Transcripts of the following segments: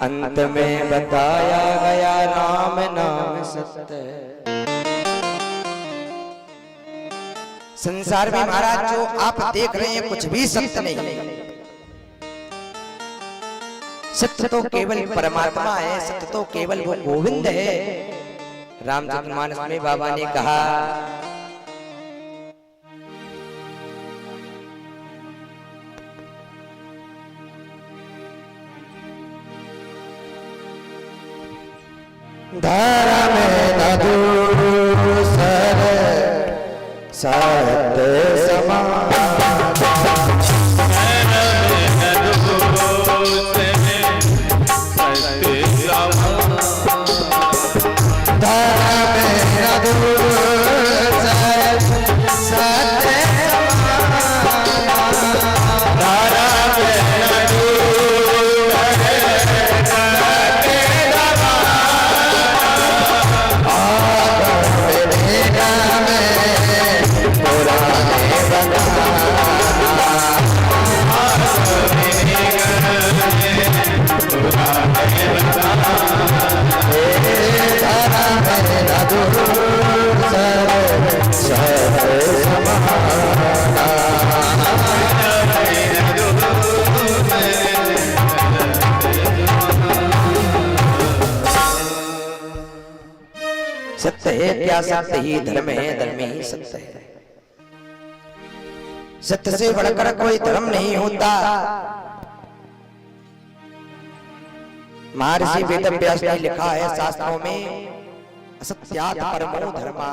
अंत में बताया गया राम नाम सत्य। संसार में महाराज जो आप देख रहे हैं कुछ भी सत्य नहीं। सत्य तो केवल परमात्मा है, सत्य तो केवल वो गोविंद है। रामचरितमानस में बाबा ने कहा धर्म न दूर सर सत्य समान। सत्य है क्या? सत्य ही धर्म है, धर्म ही सत्य है। सत्य से बढ़कर कोई धर्म नहीं होता। महर्षि वेदव्यास ने लिखा है शास्त्रों में, असत्यात् परमो धर्मा,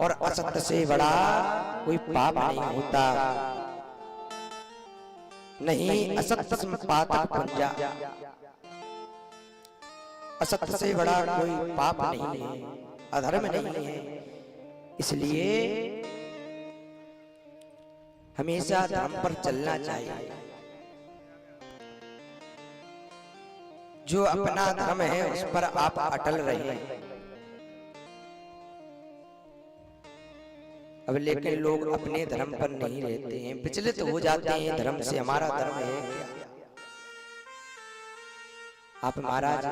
और असत्य से बड़ा कोई पाप नहीं होता। नहीं असत्य संपातः पुंजा, असत्य से बड़ा कोई पाप नहीं है, अधर्म नहीं है। इसलिए हमेशा धर्म पर चलना चाहिए। जो अपना धर्म है उस पर आप अटल रहिए। अब लेकिन लोग अपने धर्म पर नहीं रहते हैं, विचलित हो जाते हैं धर्म से। हमारा धर्म है क्या? आप महाराज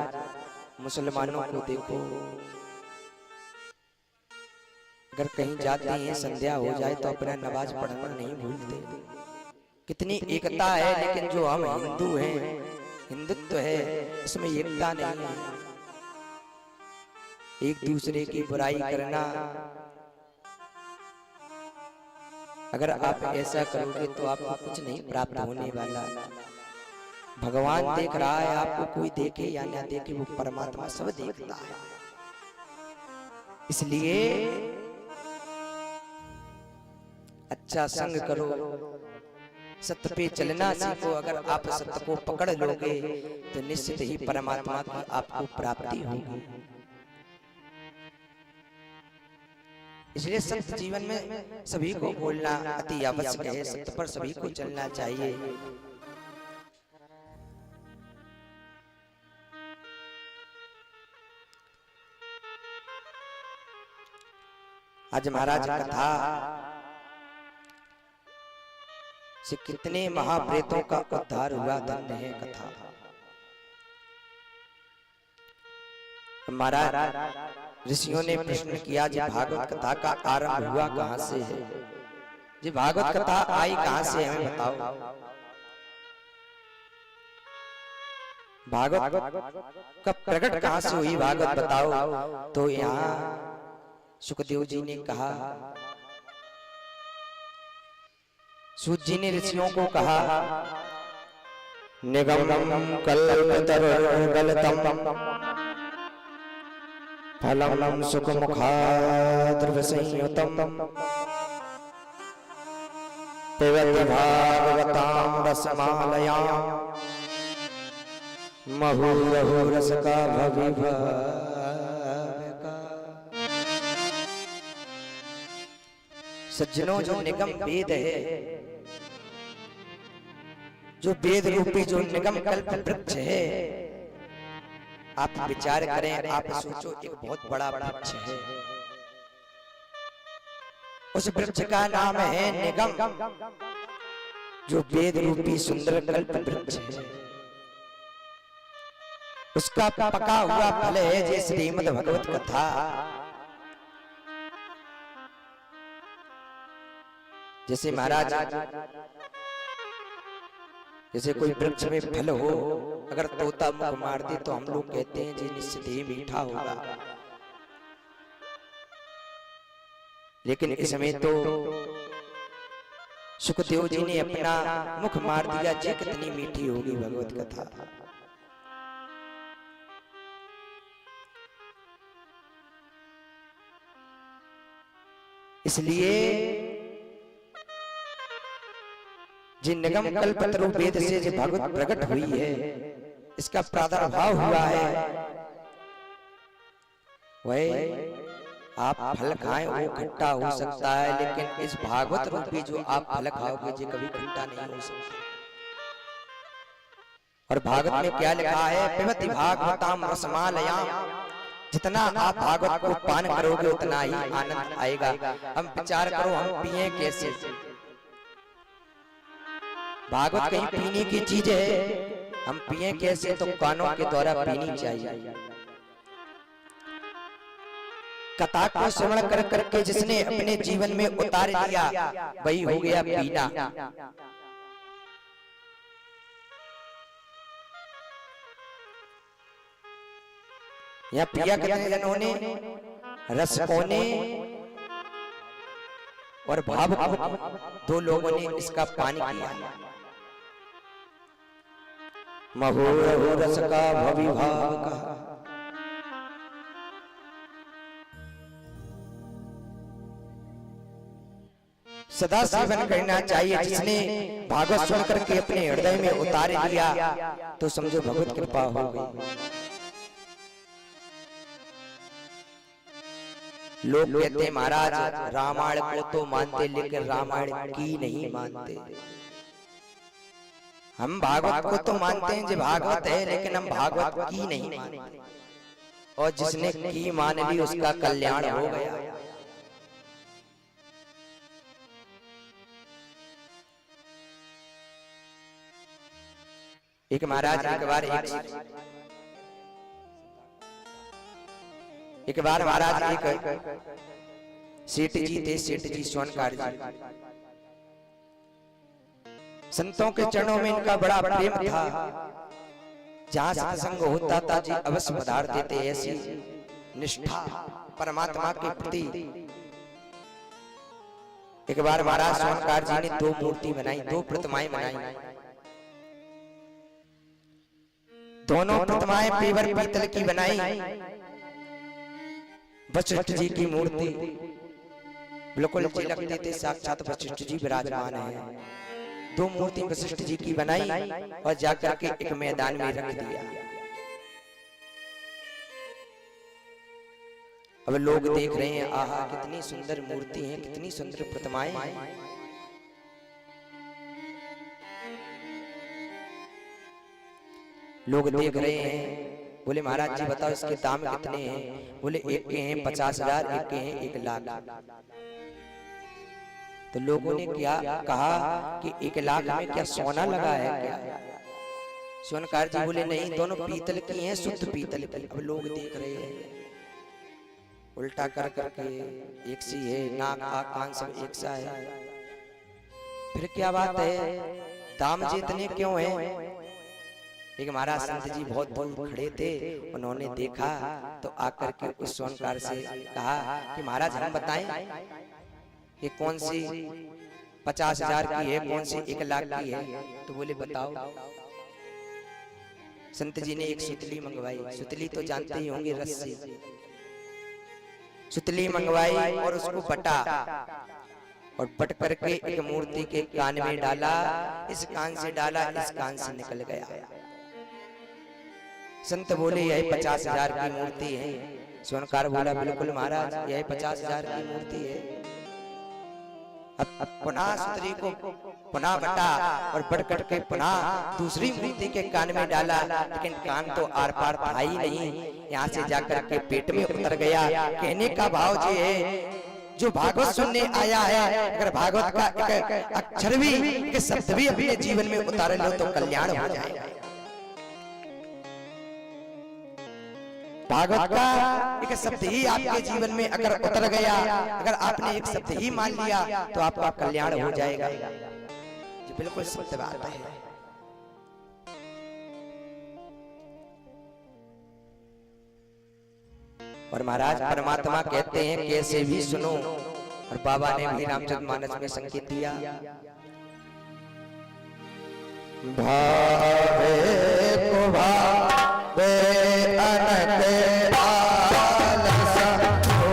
मुसलमानों को देखो, अगर कहीं जाते हैं संध्या हो जाए तो अपना नमाज पढ़ना नहीं भूलते। कितनी एकता है, लेकिन जो हम हिंदू हैं, हिंदुत्व है, इसमें एकता नहीं है। एक दूसरे की बुराई करना, अगर आप ऐसा करोगे तो आपको कुछ नहीं प्राप्त होने वाला। भगवान देख रहा है, आपको कोई देखे या ना देखे, वो परमात्मा सब देखता है। इसलिए अच्छा संग करो, सत्य पे चलना सीखो। अगर आप सत्य को पकड़ लोगे तो निश्चित ही परमात्मा की आपको प्राप्ति होगी। इसलिए सत्य जीवन में सभी को बोलना अति आवश्यक है। सत्य पर सभी को चलना चाहिए। आज महाराज कथा से कितने महाप्रेतों का उद्धार हुआ, धन्य है कथा। महाराज ऋषियों ने प्रश्न किया, जी भागवत कथा का आरंभ हुआ कहां से है? जी भागवत कथा आई कहां से, हमें बताओ। भागवत का प्रकट कहां से हुई, भागवत बताओ। तो यहाँ सुखदेव जी ने कहा, सूत जी ने ऋषियों को कहा, निगमं कल्पतरुगलितं फलं सुखमुखाद्रवसंयुतं पिबति भागवतां रसमालयां मुहुरहुरसका भविभा। सज्जनों, जो निगम वेद है, जो वेद रूपी जो निगम कल्प वृक्ष है, आप विचार करें, आप सोचो एक बहुत बड़ा वृक्ष है। उस वृक्ष का नाम है निगम। जो वेद रूपी सुंदर कल्प वृक्ष है, उसका पका हुआ फल है जैसे श्रीमद् भगवत कथा। जैसे महाराज, जैसे कोई वृक्ष में फल हो, अगर तोता मुंह मार दे तो हम लोग कहते हैं जी निश्चित ही मीठा होगा, लेकिन इसमें तो सुखदेव जी ने अपना मुख मार दिया, जी कितनी मीठी होगी भगवत कथा। इसलिए जिन निगम कल्पतरु वेद से जो भगवत प्रकट हुई है, इसका प्रादुर्भाव हुआ है, वह आप फल खाएं वो खट्टा हो सकता है, लेकिन इस भागवत रूपी जो आप फल खाओगे जी कभी खट्टा नहीं हो सकता। और भागवत में क्या लिखा है, पिबति भागवताम रसमालयाम, जितना आप भागवत को पान करोगे उतना ही आनंद आएगा। हम विचार करो, हम पिए कैसे? भागवत कहीं पीने की चीज है, हम पिए कैसे? तो कानों के द्वारा पीनी चाहिए। कथा को श्रवण कर करके जिसने अपने जीवन में उतार लिया वही हो गया पीना। यहाँ पिया कितने जनों ने? रसिकों ने और भावुक दो लोगों ने इसका पान किया। महोरहो रस का भविभाव का, सदा सेवन करना चाहिए। जिसने भागवत सुन करके अपने हृदय में उतार लिया तो समझो भगवत कृपा हो गई। लोग कहते हैं महाराज रामायण को तो मानते लेकिन रामायण की नहीं मानते। हम भागवत को तो मानते हैं जो भागवत है, लेकिन हम भागवत की नहीं मानते। और जिसने की मान ली उसका कल्याण हो गया। एक महाराज एक बार महाराज एक सेठ जी थे, सेठ जी सोनकार जी। संतों के चरणों में इनका बड़ा प्रेम था। जहां सत्संग होता था जी अवश्य पधारते थे। ऐसी निष्ठा परमात्मा के प्रति। एक बार महाराज सोनकार जी ने दो मूर्ति बनाई, दो प्रतिमाएं बनाई। दोनों प्रतिमाएं पेवर पीतल की बनाई। वशिष्ठ जी की मूर्ति बिल्कुल लगते थे साक्षात वशिष्ठ जी विराजमान है। दो मूर्ति वशिष्ठ जी की बनाई और जाकर के एक मैदान में रख दिया। अब लोग देख रहे हैं, आहा कितनी सुंदर मूर्ति है, कितनी सुंदर प्रतिमाएं हैं। लोग देख रहे हैं। बोले महाराज जी बताओ इसके दाम कितने हैं? बोले एक के हैं 50,000, एक के हैं 1,00,000। तो लोगों ने क्या कहा कि 1,00,000 में क्या सोना लगा है क्या? सोनकार जी बोले नहीं, दोनों पीतल की हैं, शुद्ध पीतल की। अब लोग देख रहे हैं, उल्टा कर करके एक सी है, नाक आँख कान सब एक सा है। फिर क्या बात है, दाम जितने क्यों हैं? एक महाराज संत जी बहुत दूर खड़े थे, उन्होंने देखा तो आकर के उस सोनकार से कहा कि महाराज हम बताएं कि कौन सी 50,000 की है, कौन सी 1,00,000 की है? तो बोले बताओ। संत जी ने एक सुतली मंगवाई। सुतली तो जानते ही होंगे, रस्सी। सुतली मंगवाई और उसको बटा और पट करके एक मूर्ति के कान में डाला। इस कान से डाला, इस कान से निकल गया। संत बोले यही 50,000 की मूर्ति है। सोनकार बोला बिल्कुल महाराज यही 50,000 की मूर्ति है। अब पुनः सुतली को पुनः बटा और बट करके पुनः दूसरी मूर्ति के कान में डाला, लेकिन कान तो आर पार था ही नहीं। यहाँ से जाकर के पेट में उतर गया। कहने का भाव ये है, जो भागवत सुनने आया है, अगर भागवत का एक अक्षर भी, एक शब्द भी अपने जीवन में उतार लो तो कल्याण हो जाएगा। भागवत का एक शब्द ही आपके जीवन में अगर उतर गया, अगर आपने एक शब्द ही मान लिया तो आपका कल्याण हो जाएगा। ये बिल्कुल सत्य बात है। और महाराज परमात्मा कहते हैं कैसे भी सुनो, और बाबा ने भी रामचरितमानस में संकेत दिया, भावे को भावे अनक आलस हो,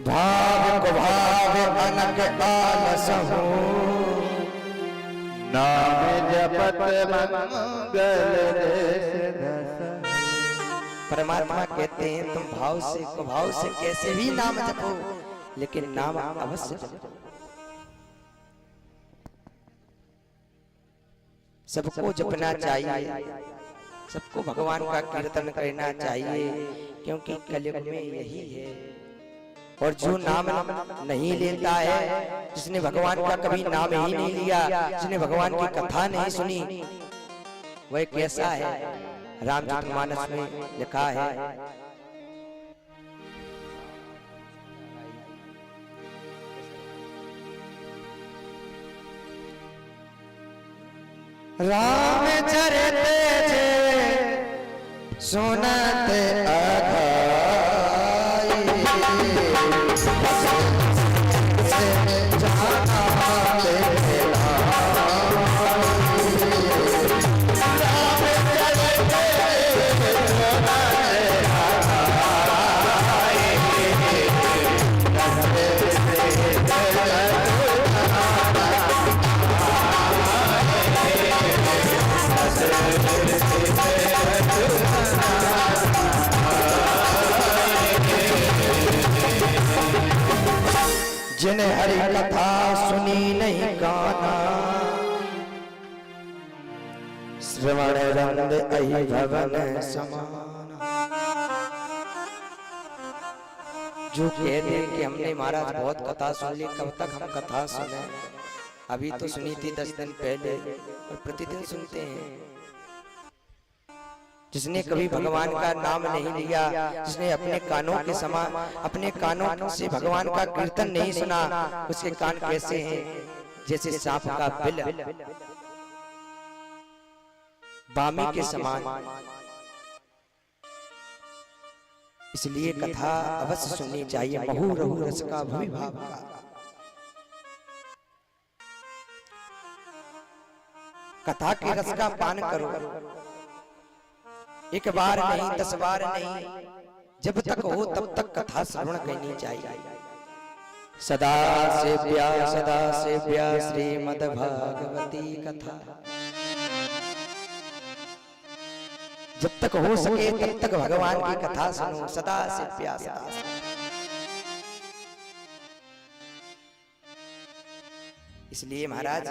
भावे को भावे अनक आलस हो, भावे को भावे अनक परमात्मा कहते हैं तुम भाव से कैसे भी नाम जपो, लेकिन नाम अवश्य जपो। सबको जपना चाहिए, सबको भगवान का कीर्तन करना चाहिए, क्योंकि कलयुग में यही है। और जो नाम नहीं लेता है, जिसने भगवान का कभी नाम ही नहीं लिया, जिसने भगवान की कथा नहीं सुनी, वह कैसा है? रामचरितमानस में लिखा है, रामचरित सुनते जिन हरि कथा सुनी नहीं काना, श्रवण रंग अहि भवन समाना। जो कहते हैं कि हमने महाराज बहुत कथा सुन ली, कब तक हम कथा सुने? अभी तो सुनी थी 10 दिन पहले, और प्रतिदिन सुनते हैं। जिसने कभी भगवान का नाम नहीं लिया, जिसने अपने कानों के समान, अपने कानों से भगवान का कीर्तन नहीं सुना, उसके कान कैसे हैं? जैसे सांप का बिल बामी के समान। इसलिए कथा अवश्य सुननी चाहिए। महु रहु रस का भवि भाव का। कथा के रस का पान करो, एक बार नहीं 10 बार नहीं, जब तक हो तब तक कथा श्रवण करनी चाहिए। सदा से प्या श्रीमद् भागवती कथा। जब तक हो सके तब तक भगवान की कथा सुनो, सदा से प्या सदा से। इसलिए महाराज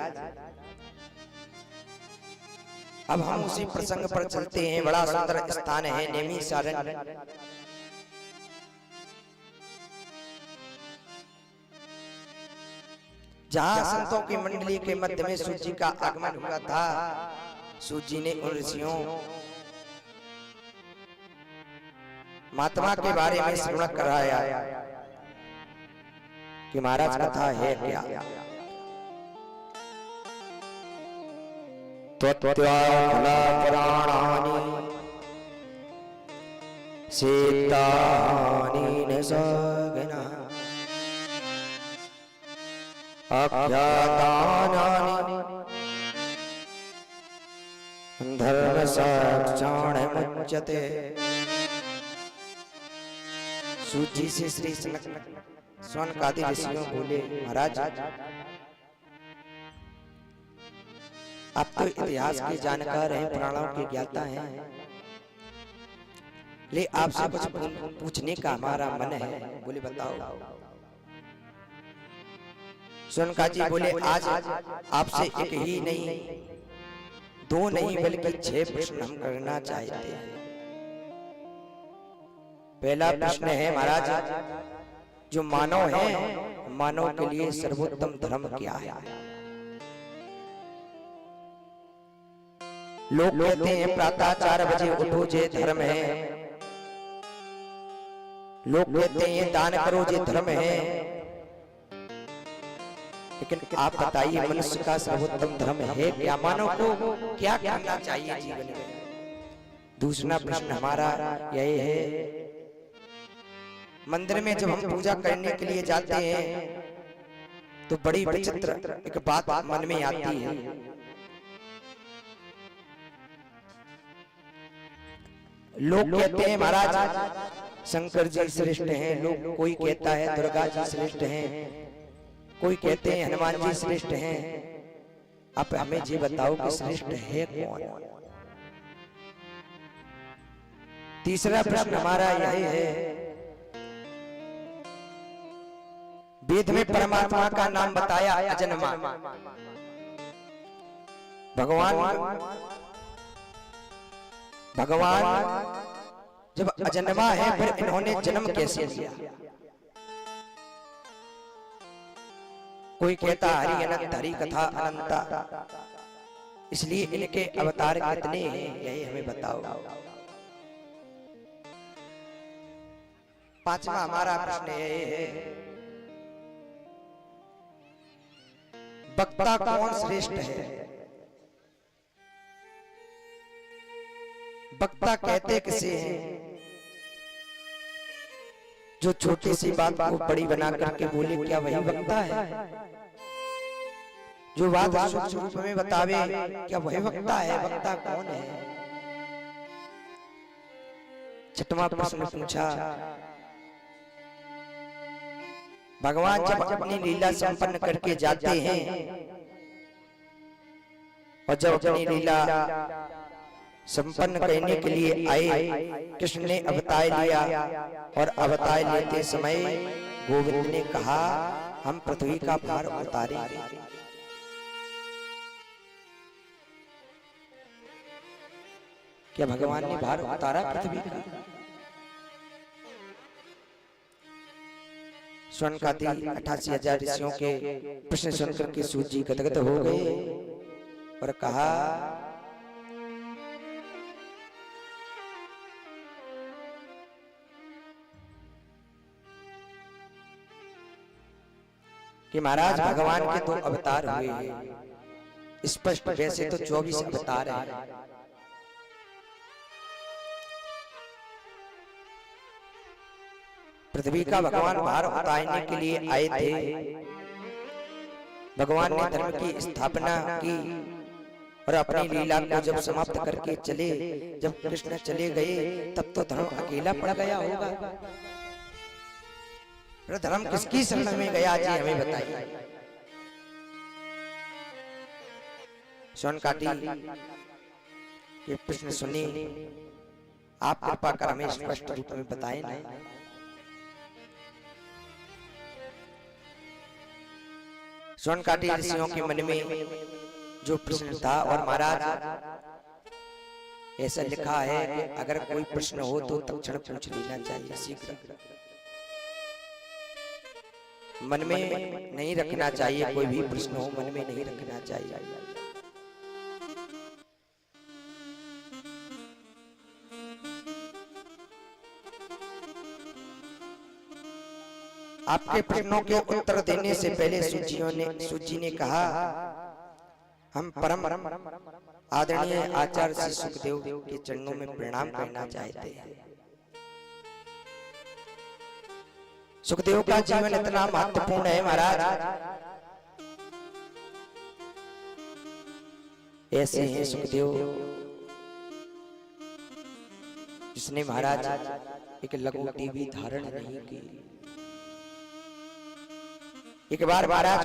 अब हम उसी प्रसंग पर चलते हैं। बड़ा सुंदर स्थान है नैमिषारण्य। जहां संतों की मंडली के मध्य में सूत जी का आगमन हुआ था। सूत जी ने उन ऋषियों महात्मा के बारे में श्रवण कराया कि महाराज कथा है क्या? पुराणानि सीतानि सागना आख्यातानानि धर्म साक्षाणमुच्यते। सूत जी से श्री सनकादि ऋषियों बोले, महाराज आप तो इतिहास के जानकार हैं, पुराणों के ज्ञाता हैं, ले आपसे कुछ पूछने का हमारा मन है। बोले बताओ। सनकादि जी बोले, आज आपसे एक ही नहीं, दो नहीं, बल्कि 6 प्रश्न हम करना चाहते हैं। पहला प्रश्न है, महाराज जो मानव है, मानव के लिए सर्वोत्तम धर्म क्या है? लोग कहते हैं प्रातः 4 बजे उठो जे धर्म है, लोग कहते हैं दान करो जे धर्म है, लेकिन आप बताइए मनुष्य का सर्वोत्तम धर्म है क्या? मानव को क्या करना चाहिए जीवन में? दूसरा प्रश्न हमारा यही है, मंदिर में जब हम पूजा करने के लिए जाते हैं तो बड़ी विचित्र एक बात मन में आती है। लोग कहते हैं महाराज शंकर जी श्रेष्ठ हैं, लोग कोई कहता है दुर्गा जी श्रेष्ठ हैं, कोई कहते हैं हनुमान जी श्रेष्ठ हैं। आप हमें जी बताओ कि श्रेष्ठ है कौन? तीसरा प्रश्न हमारा यही है, वेद में परमात्मा का नाम बताया अजन्मा। भगवान जब अजन्मा है फिर इन्होंने जन्म कैसे लिया? कोई कहता हरि अनंत, हरि कथा अनंता, इसलिए इनके अवतार कितने हैं यही हमें बताओ। पांचवा हमारा प्रश्न ये है, वक्ता कौन श्रेष्ठ है? वक्ता कहते किसे हैं? जो छोटी सी बात को बड़ी बना करके बोले, क्या वही वक्ता है? जो बात सूक्ष्म रूप में बतावे, क्या वही वक्ता है? वक्ता कौन है? छठवां प्रश्न पूछा, भगवान जब अपनी लीला संपन्न करके जाते हैं और जब अपनी लीला संपन्न करने के लिए आए, कृष्ण ने अवतार लिया और अवतार लेते समय गोविंद ने कहा हम पृथ्वी का भार उतारेंगे। क्या भगवान ने भार उतारा पृथ्वी का? सनकादि 88,000 ऋषियों के प्रश्न सुनकर के सूत जी गदगद हो गए और कहा कि महाराज भगवान के 2 अवतार हुए हैं। स्पष्ट वैसे तो 24 अवतार हैं, पृथ्वी का भगवान भार उतारने के लिए आए थे। भगवान ने धर्म की स्थापना की और अपनी लीला को जब समाप्त करके चले, जब कृष्ण चले गए तब तो धर्म अकेला पड़ गया होगा। धर्म किसकी शरण में गया जी हमें बताइए। सनकादि के प्रश्न सुनी, आप कृपा कर हमें स्पष्ट रूप में बताएं ना। सनकादि ऋषियों के मन में जो प्रश्न था, और महाराज ऐसा लिखा है कि अगर कोई प्रश्न हो तो तत्क्षण पूछ लेना चाहिए, शीघ्र मन में नहीं रखना चाहिए। कोई भी प्रश्न हो मन में नहीं रखना चाहिए। आपके प्रश्नों के उत्तर देने से पहले सूत जी ने कहा, हम परम आदरणीय आचार्य श्री सुखदेव के चरणों में प्रणाम करना चाहते हैं। सुखदेव का जीवन इतना महत्वपूर्ण है महाराज। ऐसे हैं सुखदेव जिसने महाराज एक लघु भी धारण नहीं की। एक बार महाराज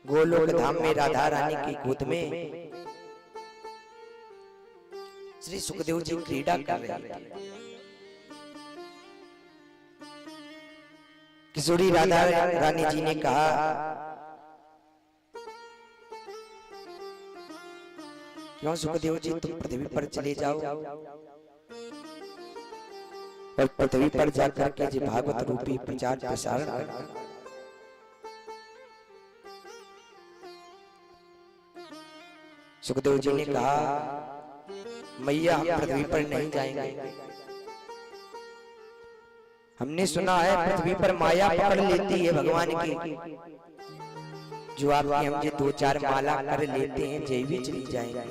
गोलोक धाम में राधा रानी की गोद में श्री सुखदेव जी क्रीड़ा कर रहे थे। किशोरी राधा रानी जी ने कहा, क्यों सुखदेव जी तुम पृथ्वी पर चले जाओ और पृथ्वी पर जाकर के जी भागवत रूपी प्रचार प्रसारण करना। सुखदेव जी ने कहा, मैया हम पृथ्वी पर नहीं जाएंगे। हमने सुना है पृथ्वी पर माया पकड़ लेती है भगवान की, जो आपकी हम ये 2-4 माला कर लेते हैं जय भी चली जाएंगे,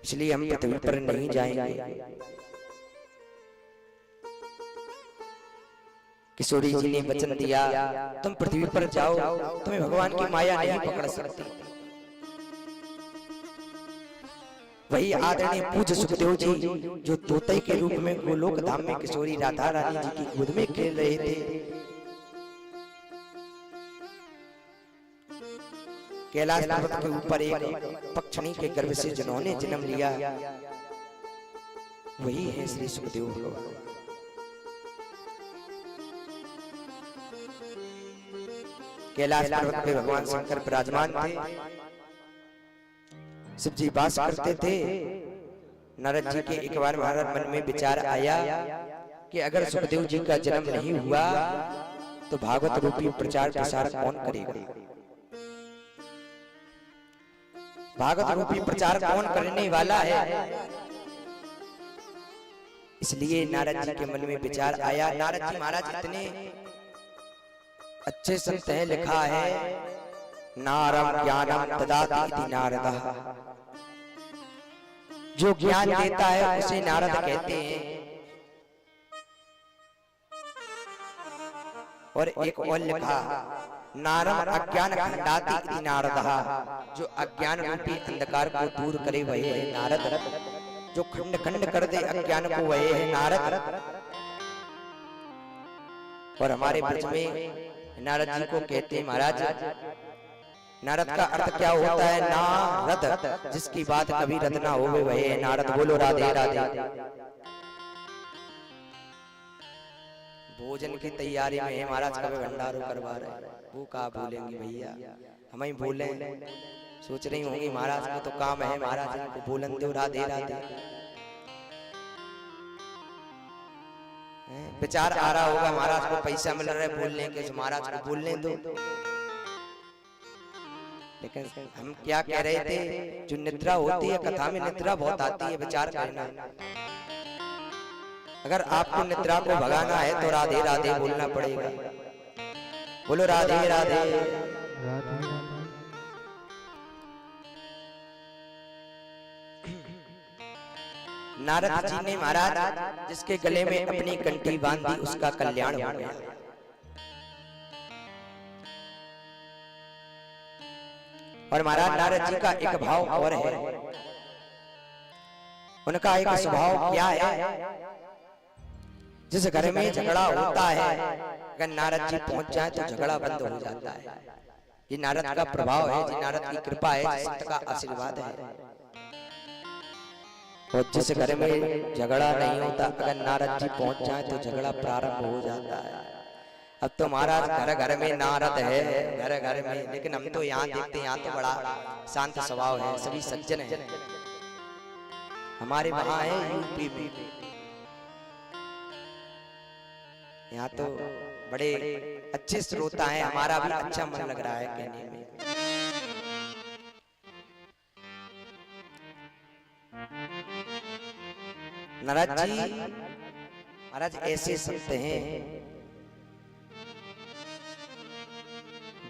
इसलिए हम पृथ्वी पर नहीं जाएंगे। किशोरी जी ने वचन दिया, तुम पृथ्वी पर जाओ, तुम्हें भगवान की माया नहीं पकड़ सकती। वही आदरणीय पूज्य सुखदेव जी जो तोते के रूप में गोलोक धाम में किशोरी राधा रानी जी की गोद में खेल रहे थे, कैलाश पर्वत के ऊपर एक पक्षिणी के गर्भ से जिन्होंने जन्म लिया, वही है श्री सुखदेव भगवान। कैलाश पर्वत पे भगवान शंकर विराजमान थे, शिव जी वास करते थे। नारद जी के एक बार महाराज मन में विचार आया कि अगर सुखदेव जी का जन्म नहीं हुआ तो भागवत रूपी प्रचार प्रसार कौन करेगा, भागवत रूपी प्रचार कौन करने वाला है। इसलिए नारद जी के मन में विचार आया। नारद जी महाराज इतने अच्छे संत हैं, लिखा है नारम ज्ञानम ददाति इति नारदः, जो ज्ञान देता है उसे नारद कहते हैं। और एक और लिखा नारम अज्ञान खंडाति इति नारदः, जो अज्ञान रूपी अंधकार को दूर करे वही है नारद, जो खंड खंड कर दे अज्ञान को वही है नारद। और हमारे ब्रज में नारद जी को कहते हैं महाराज, नारद का अर्थ क्या होता है? नारद, जिसकी बात कभी रद ना हो वही है नारद। बोलो राधे राधे। भोजन की तैयारी में है महाराज, कभी भंडारो करवा रहे, वो कहा भूलेंगे भैया, हम ही भूले। सोच रही होंगी महाराज को तो काम है, महाराज को बोलन दो राधे राधे। विचार आ रहा होगा महाराज को पैसा मिल रहा है बोलने के, जो महाराज को बोलने दो। लेकिन हम क्या कह रहे थे, जो निद्रा होती है कथा में, निद्रा बहुत आती है, विचार करना। अगर आपको निद्रा को भगाना है तो राधे राधे बोलना पड़ेगा। बोलो राधे राधे। नारद जी ने महाराज जिसके गले में अपनी कंठी बांधी उसका कल्याण हो गया। और महाराज नारद जी का एक भाव और है, उनका एक स्वभाव क्या है, जिस घर में झगड़ा होता है अगर नारद जी पहुंच जाए तो झगड़ा बंद हो जाता है। ये नारद का प्रभाव है, ये नारद की कृपा है, संत का आशीर्वाद है। और जिस घर में झगड़ा नहीं होता अगर नारद जी पहुंच जाए तो झगड़ा प्रारंभ हो जाता है। अब तो महाराज घर घर में नारद है, घर घर में, लेकिन हम तो यहाँ देखते हैं यहाँ तो बड़ा शांत स्वभाव है, सभी सज्जन है। हमारे वहां है यूपी में, यहाँ तो बड़े अच्छे श्रोता हैं, हमारा भी अच्छा मन लग रहा है कहने में। नारद जी महाराज ऐसे संत हैं,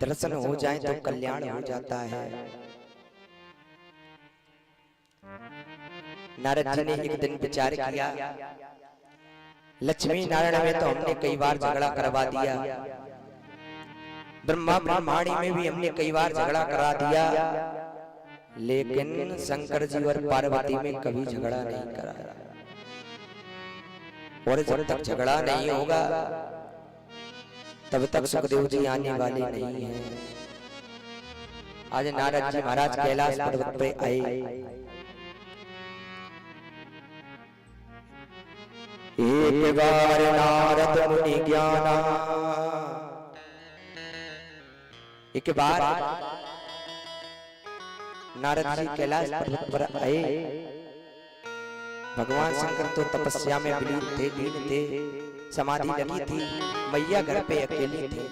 दर्शन हो जाए तो कल्याण हो जाता है। नारद जी ने एक दिन विचार किया, लक्ष्मी नारायण में तो हमने कई बार झगड़ा करवा दिया, ब्रह्मा ब्रह्माणी में भी हमने कई बार झगड़ा करा दिया, लेकिन शंकर जी और पार्वती में कभी झगड़ा नहीं करा। और जब तक झगड़ा नहीं होगा तब तक सुखदेव जी आने वाले नहीं हैं। आज नारद जी महाराज कैलाश पर्वत पे आए। एक बार नारद मुनि ज्ञाना, एक बार नारद जी कैलाश पर्वत पर आए। भगवान शंकर तो तपस्या में विलीन थे, लीन थे, समाधि लगी थी, मैया घर पे अकेली थी।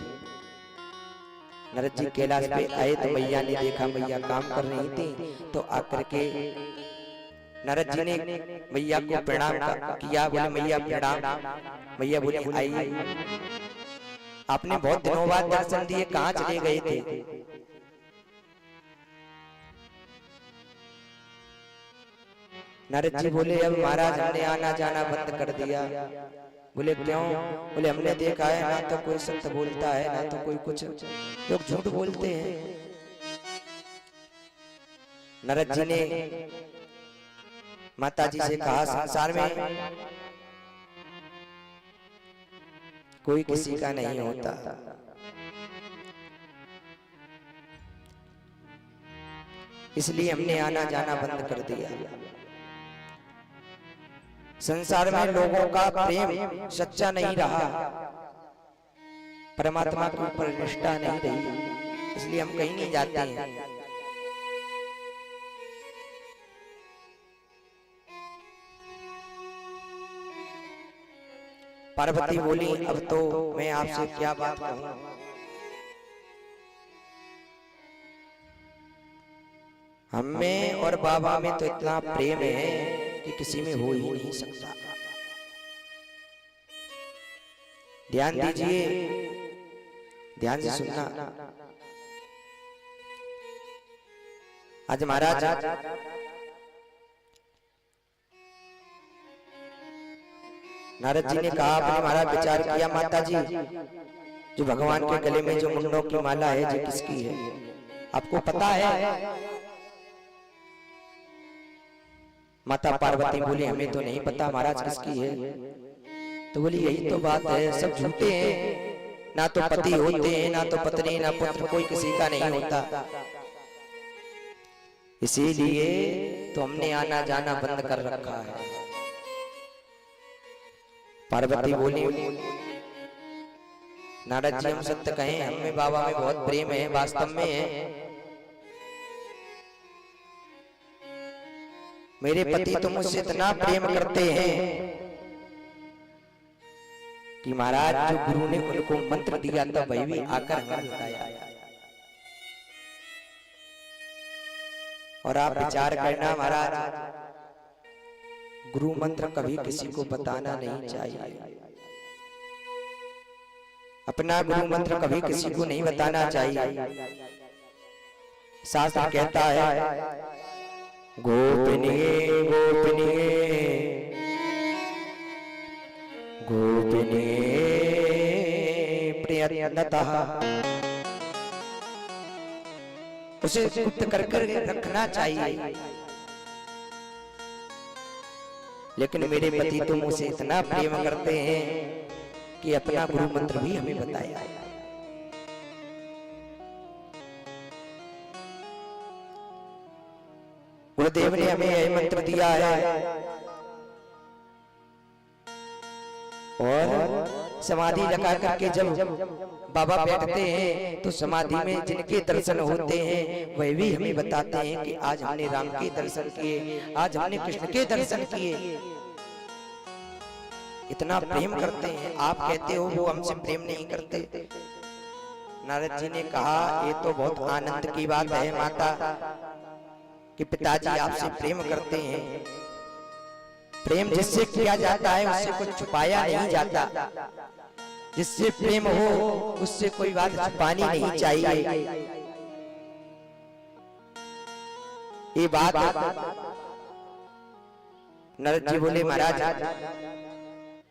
नारद जी कैलाश पे आए तो मैया ने देखा मैया काम कर रही थी, तो आकर के नारद जी ने मैया को प्रणाम किया। बोले मैया प्रणाम। मैया बोले आइए, आपने बहुत दिनों बाद दर्शन दिए, कहाँ चले गए थे? नारद जी बोले अब महाराज हमने आना जाना बंद कर दिया। बोले क्यों? बोले हमने देखा है ना तो कोई सत्य बोलता है ना तो कोई कुछ, लोग झूठ बोलते हैं। नारद जी ने माता जी से कहा संसार में कोई किसी का नहीं होता, इसलिए हमने आना जाना बंद कर दिया। संसार में लोगों का प्रेम सच्चा नहीं रहा, परमात्मा के ऊपर निष्ठा नहीं रही, इसलिए हम कहीं नहीं जाते हैं। पार्वती बोली अब तो मैं आपसे क्या बात कहूं, हम में और बाबा में तो इतना प्रेम है कि किसी में हो ही नहीं सकता। ध्यान दीजिए, ध्यान से सुनना। आज महाराज नारद जी ने कहा आपने महाराज विचार किया माता जी, जो भगवान के गले में जो मुंडों की माला है जो किसकी है आपको पता है? माता पार्वती बोली हमें तो नहीं पता महाराज किसकी है। तो बोली यही तो बात है, सब झूठे हैं, ना तो पति होते हैं, ना तो पत्नी, ना पुत्र, कोई किसी का नहीं होता, इसीलिए तो हमने आना जाना बंद कर रखा है। पार्वती बोली नारद जी हम सत्य कहें, हमें बाबा में बहुत प्रेम है, वास्तव में है। मेरे पति तो मुझसे इतना प्रेम करते हैं कि महाराज जो गुरु ने उनको मंत्र दिया था वही भी आकर हमें बताया। और आप विचार करना महाराज, गुरु मंत्र कभी किसी को बताना नहीं चाहिए, अपना गुरु मंत्र कभी किसी को नहीं बताना चाहिए। शास्त्र कहता है गोपनीय गोपनीय गोपनीय प्रयत्नतः, उसे गुप्त करके रखना चाहिए। लेकिन मेरे पति तो मुझसे इतना प्रेम करते हैं कि अपना गुरु मंत्र भी हमें बताया है। गुरुदेव ने हमें यह मंत्र दिया है। और समाधि लगा करके जब बाबा बैठते हैं तो समाधि में जिनके दर्शन होते हैं वह भी हमें बताते हैं कि आज हमने राम के दर्शन किए, आज हमने कृष्ण के दर्शन किए। इतना प्रेम करते हैं। आप कहते हो वो हमसे प्रेम नहीं करते। नारद जी ने कहा ये तो बहुत आनंद की बात है माता कि पिताजी आपसे प्रेम करते हैं। प्रेम जिससे किया जाता है उससे कुछ छुपाया नहीं जाता। जिससे प्रेम हो उससे कोई बात छुपानी नहीं चाहिए। ये बात नारद जी बोले महाराज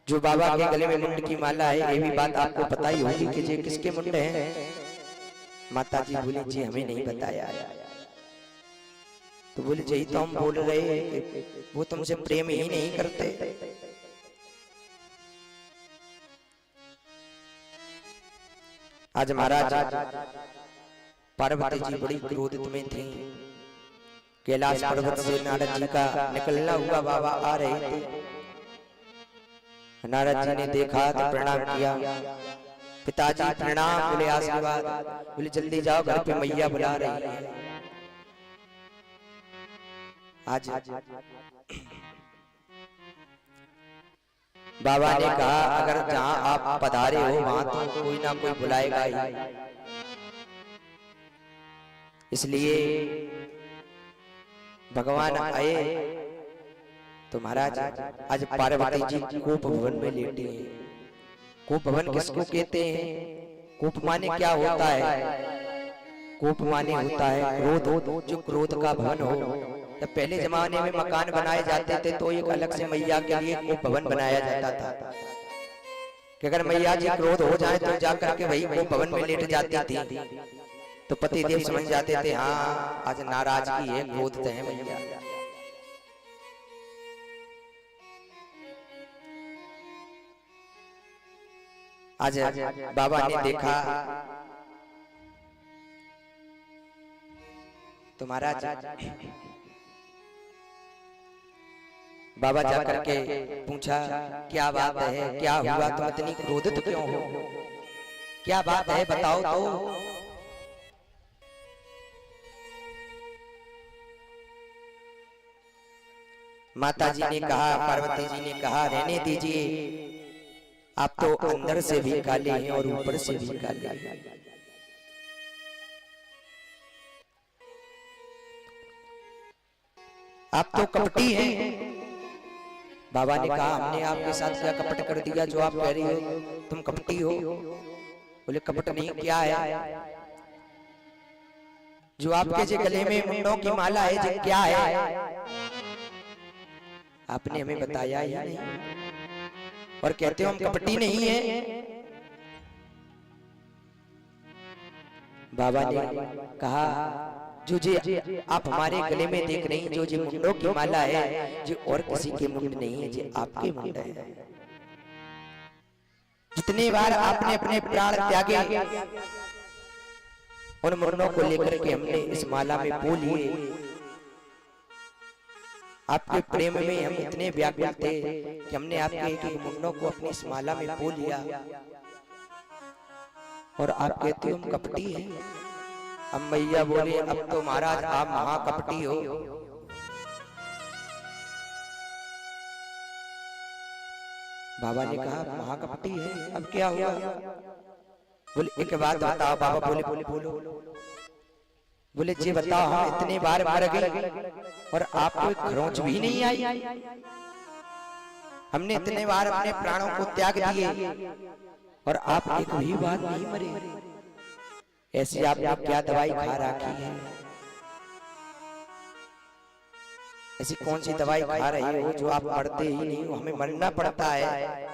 जो बाबा के गले में मुंड की माला है ये भी बात आपको पता ही होगी कि ये किसके मुंड हैं। माता जी बोली जी हमें नहीं बताया। तो बोले यही तो हम बोल रहे हैं कि वो तुमसे प्रेम ही नहीं करते। आज महाराज पार्वती जी बड़ी क्रोधित में थी। कैलाश पर्वत से नारद जी का निकलना हुआ, बाबा आ रहे थे। नारद जी ने देखा तो प्रणाम किया। पिताजी प्रणाम, बोले आशीर्वाद। बोले जल्दी जाओ घर पे मैया बुला रही है। आज बाबा ने कहा अगर जहां आप पधारे हो वहां तो कोई ना कोई बुलाएगा ही, इसलिए भगवान आए। तो महाराज आज पार्वती जी कोप भवन में लेटे हैं। कोप भवन किसको कहते हैं? कोप माने क्या होता है? कोप माने होता है क्रोध, जो क्रोध का भवन हो। जब पहले जमाने में मकान बनाए जाते थे तो एक अलग से मैया के लिए कोप भवन बनाया जाता था कि अगर मैया जी क्रोध हो जाए तो जाकर के वही कोप भवन में लेट जाती थी। तो पति देव समझ जाते थे हाँ आज नाराजगी है, क्रोध है मैया। आज बाबा ने देखा तो महाराज बाबा जाकर के पूछा क्या बात है, क्या हुआ, तुम इतनी क्रोधित क्यों हो, क्या बात है बताओ तो। माता जी ने कहा, पार्वती जी ने कहा रहने दीजिए, आप तो अंदर से भी काले हैं और ऊपर से भी काले हैं। आप तो कपटी हैं। बाबा ने कहा हमने आपके साथ क्या कपट कर दिया जो आप कह रही हो तुम कपटी हो? बोले कपट नहीं, क्या है? जो आपके जे गले में मुंडों की माला है जो क्या है? आपने हमें बताया ही नहीं और कहते हो हम कपटी नहीं है। बाबा ने कहा जो जी आप हमारे गले में देख रही जो जी मुंडों की माला है जो और किसी के मुंड नहीं है, जो आपके मुंड है। जितनी बार आपने अपने प्राण त्यागे उन मुंडों को लेकर के हमने इस माला में पो लिए। आपके प्रेम में हम इतने व्याकुल थे कि हमने आपके एक एक मुंडों को अपनी इस माला में पो लिया और आप कहते हो हम कपटी हैं। अब मैया बोले अब तो महाराज आप महाकपटी हो। बाबा ने कहा महाकपटी है, अब क्या हुआ? बोले एक बात बताओ बाबा। बोले बोलो। बोले जी बताओ हम इतने बार मर गए और आपको एक खरोंच भी नहीं आई। हमने इतने बार अपने प्राणों को त्याग दिए और आप एक भी बार नहीं मरे। ऐसी आपने क्या दवाई खा रखी है? ऐसी कौन सी दवाई खा रही हो जो आप मरते ही नहीं हो, हमें मरना पड़ता है?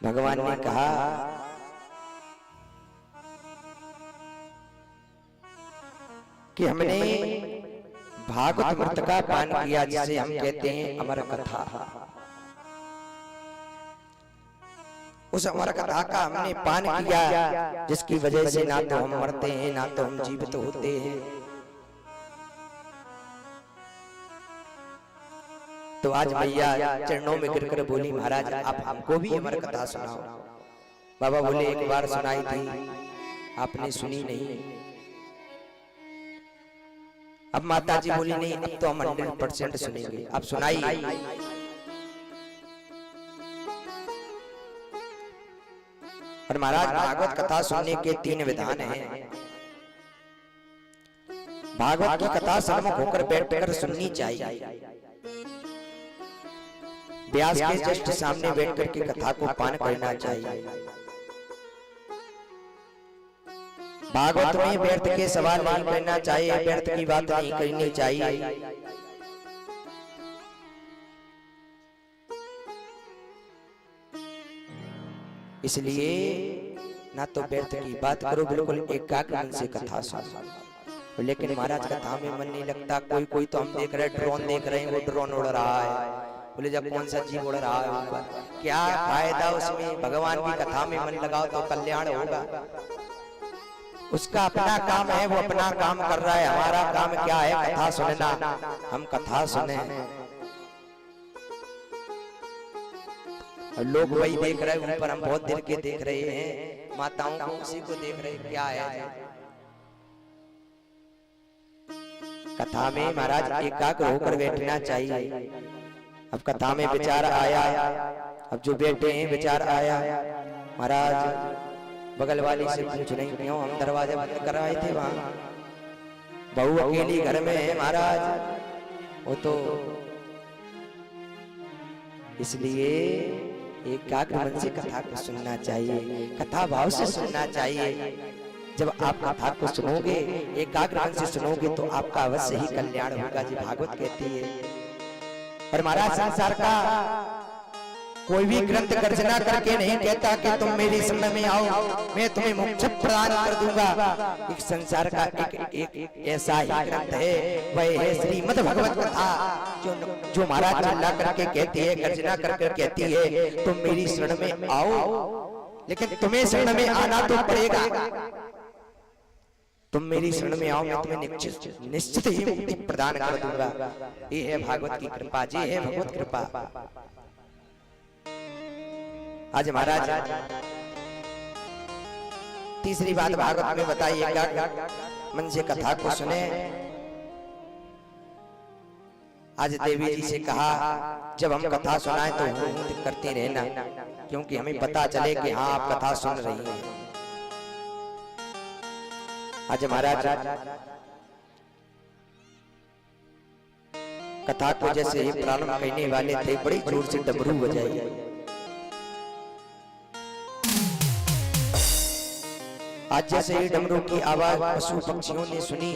भगवान ने कहा कि हमने भागवत अमृत का पान किया जिसे हम कहते हैं अमर कथा। उस अमर कथा का हमने पान किया जिसकी वजह से ना तो हम मरते हैं ना तो हम जीवित होते हैं। तो आज मैया चरणों में गिरकर बोली महाराज आप हमको भी अमर कथा सुनाओ। बाबा बोले एक बार सुनाई थी आपने सुनी नहीं। अब माता जी बोली नहीं अब तो हम 100% सुनेंगे, आप सुनाइए। और महाराज भागवत कथा सुनने के 3 विधान हैं। भागवत की कथा सम्मुख होकर बैठकर सुननी चाहिए। व्यास के जस्ट सामने बैठकर के कथा को पान करना चाहिए। भागवत में व्यर्थ के सवाल नहीं करना चाहिए, व्यर्थ की बात नहीं करनी चाहिए। इसलिए ना तो व्यर्थ की बात करो, बिल्कुल एकाग्र मन से कथा सुनो। लेकिन महाराज कथा में मन नहीं लगता। कोई कोई तो हम देख रहे हैं, ड्रोन देख रहे हैं, वो ड्रोन उड़ रहा है। बोले जब कौन सा जीव उड़ रहा है ऊपर, क्या फायदा उसमें? भगवान की कथा में मन लगाओ तो कल्याण होगा। उसका अपना काम है, वो अपना काम कर रहा है। हमारा काम क्या है? कथा सुनना। हम कथा सुने और लोग वही देख रहे हैं ऊपर, हम बहुत देर के देख रहे हैं। माताओं को उसी को देख रहे हैं। क्या है कथा में? महाराज एकाग्र होकर बैठना चाहिए। अब कथा में विचार आया, अब जो बैठे हैं विचार आया, महाराज बगल वाली से पूछ नहीं क्यों हम दरवाजा बंद करवाए थे? वहां बहू अकेली घर में है महाराज, वो तो इसलिए एकाग्र मन से कथा को सुनना चाहिए, कथा भाव से सुनना चाहिए। जब आप कथा को सुनोगे, एकाग्र मन से सुनोगे तो आपका अवश्य ही कल्याण होगा जी, भागवत कहती है। और महाराज संसार का कोई भी ग्रंथ गर्जना करके नहीं कहता कि तुम मेरी शरण में आओ, मैं तुम्हें मोक्ष प्रदान कर दूंगा। एक संसार का एक ऐसा ही ग्रंथ है, वह है श्रीमद् भगवत कथा, जो महाराज चिल्ला करके कहती है, गर्जना करके कहती है तुम मेरी शरण में आओ। लेकिन तुम्हें शरण में आना तो पड़ेगा। तुम मेरी शरण में आओ, मैं तुम्हें निश्चित ही मुक्ति प्रदान कर दूंगा। ये है भागवत की कृपा जी, है भगवत कृपा। आज महाराज तीसरी बात भागवत में बताई, एकाग्र मन से कथा को सुने। आज देवी जी से कहा जब हम कथा सुनाए तो हूं करते रहना, क्योंकि हमें पता चले कि हाँ आप कथा सुन रही हैं। आज महाराज कथा को जैसे ही प्रारंभ करने वाले थे, बड़ी जोर से डमरू बजाई। आज जैसे ही डमरू की आवाज पशु पक्षियों ने सुनी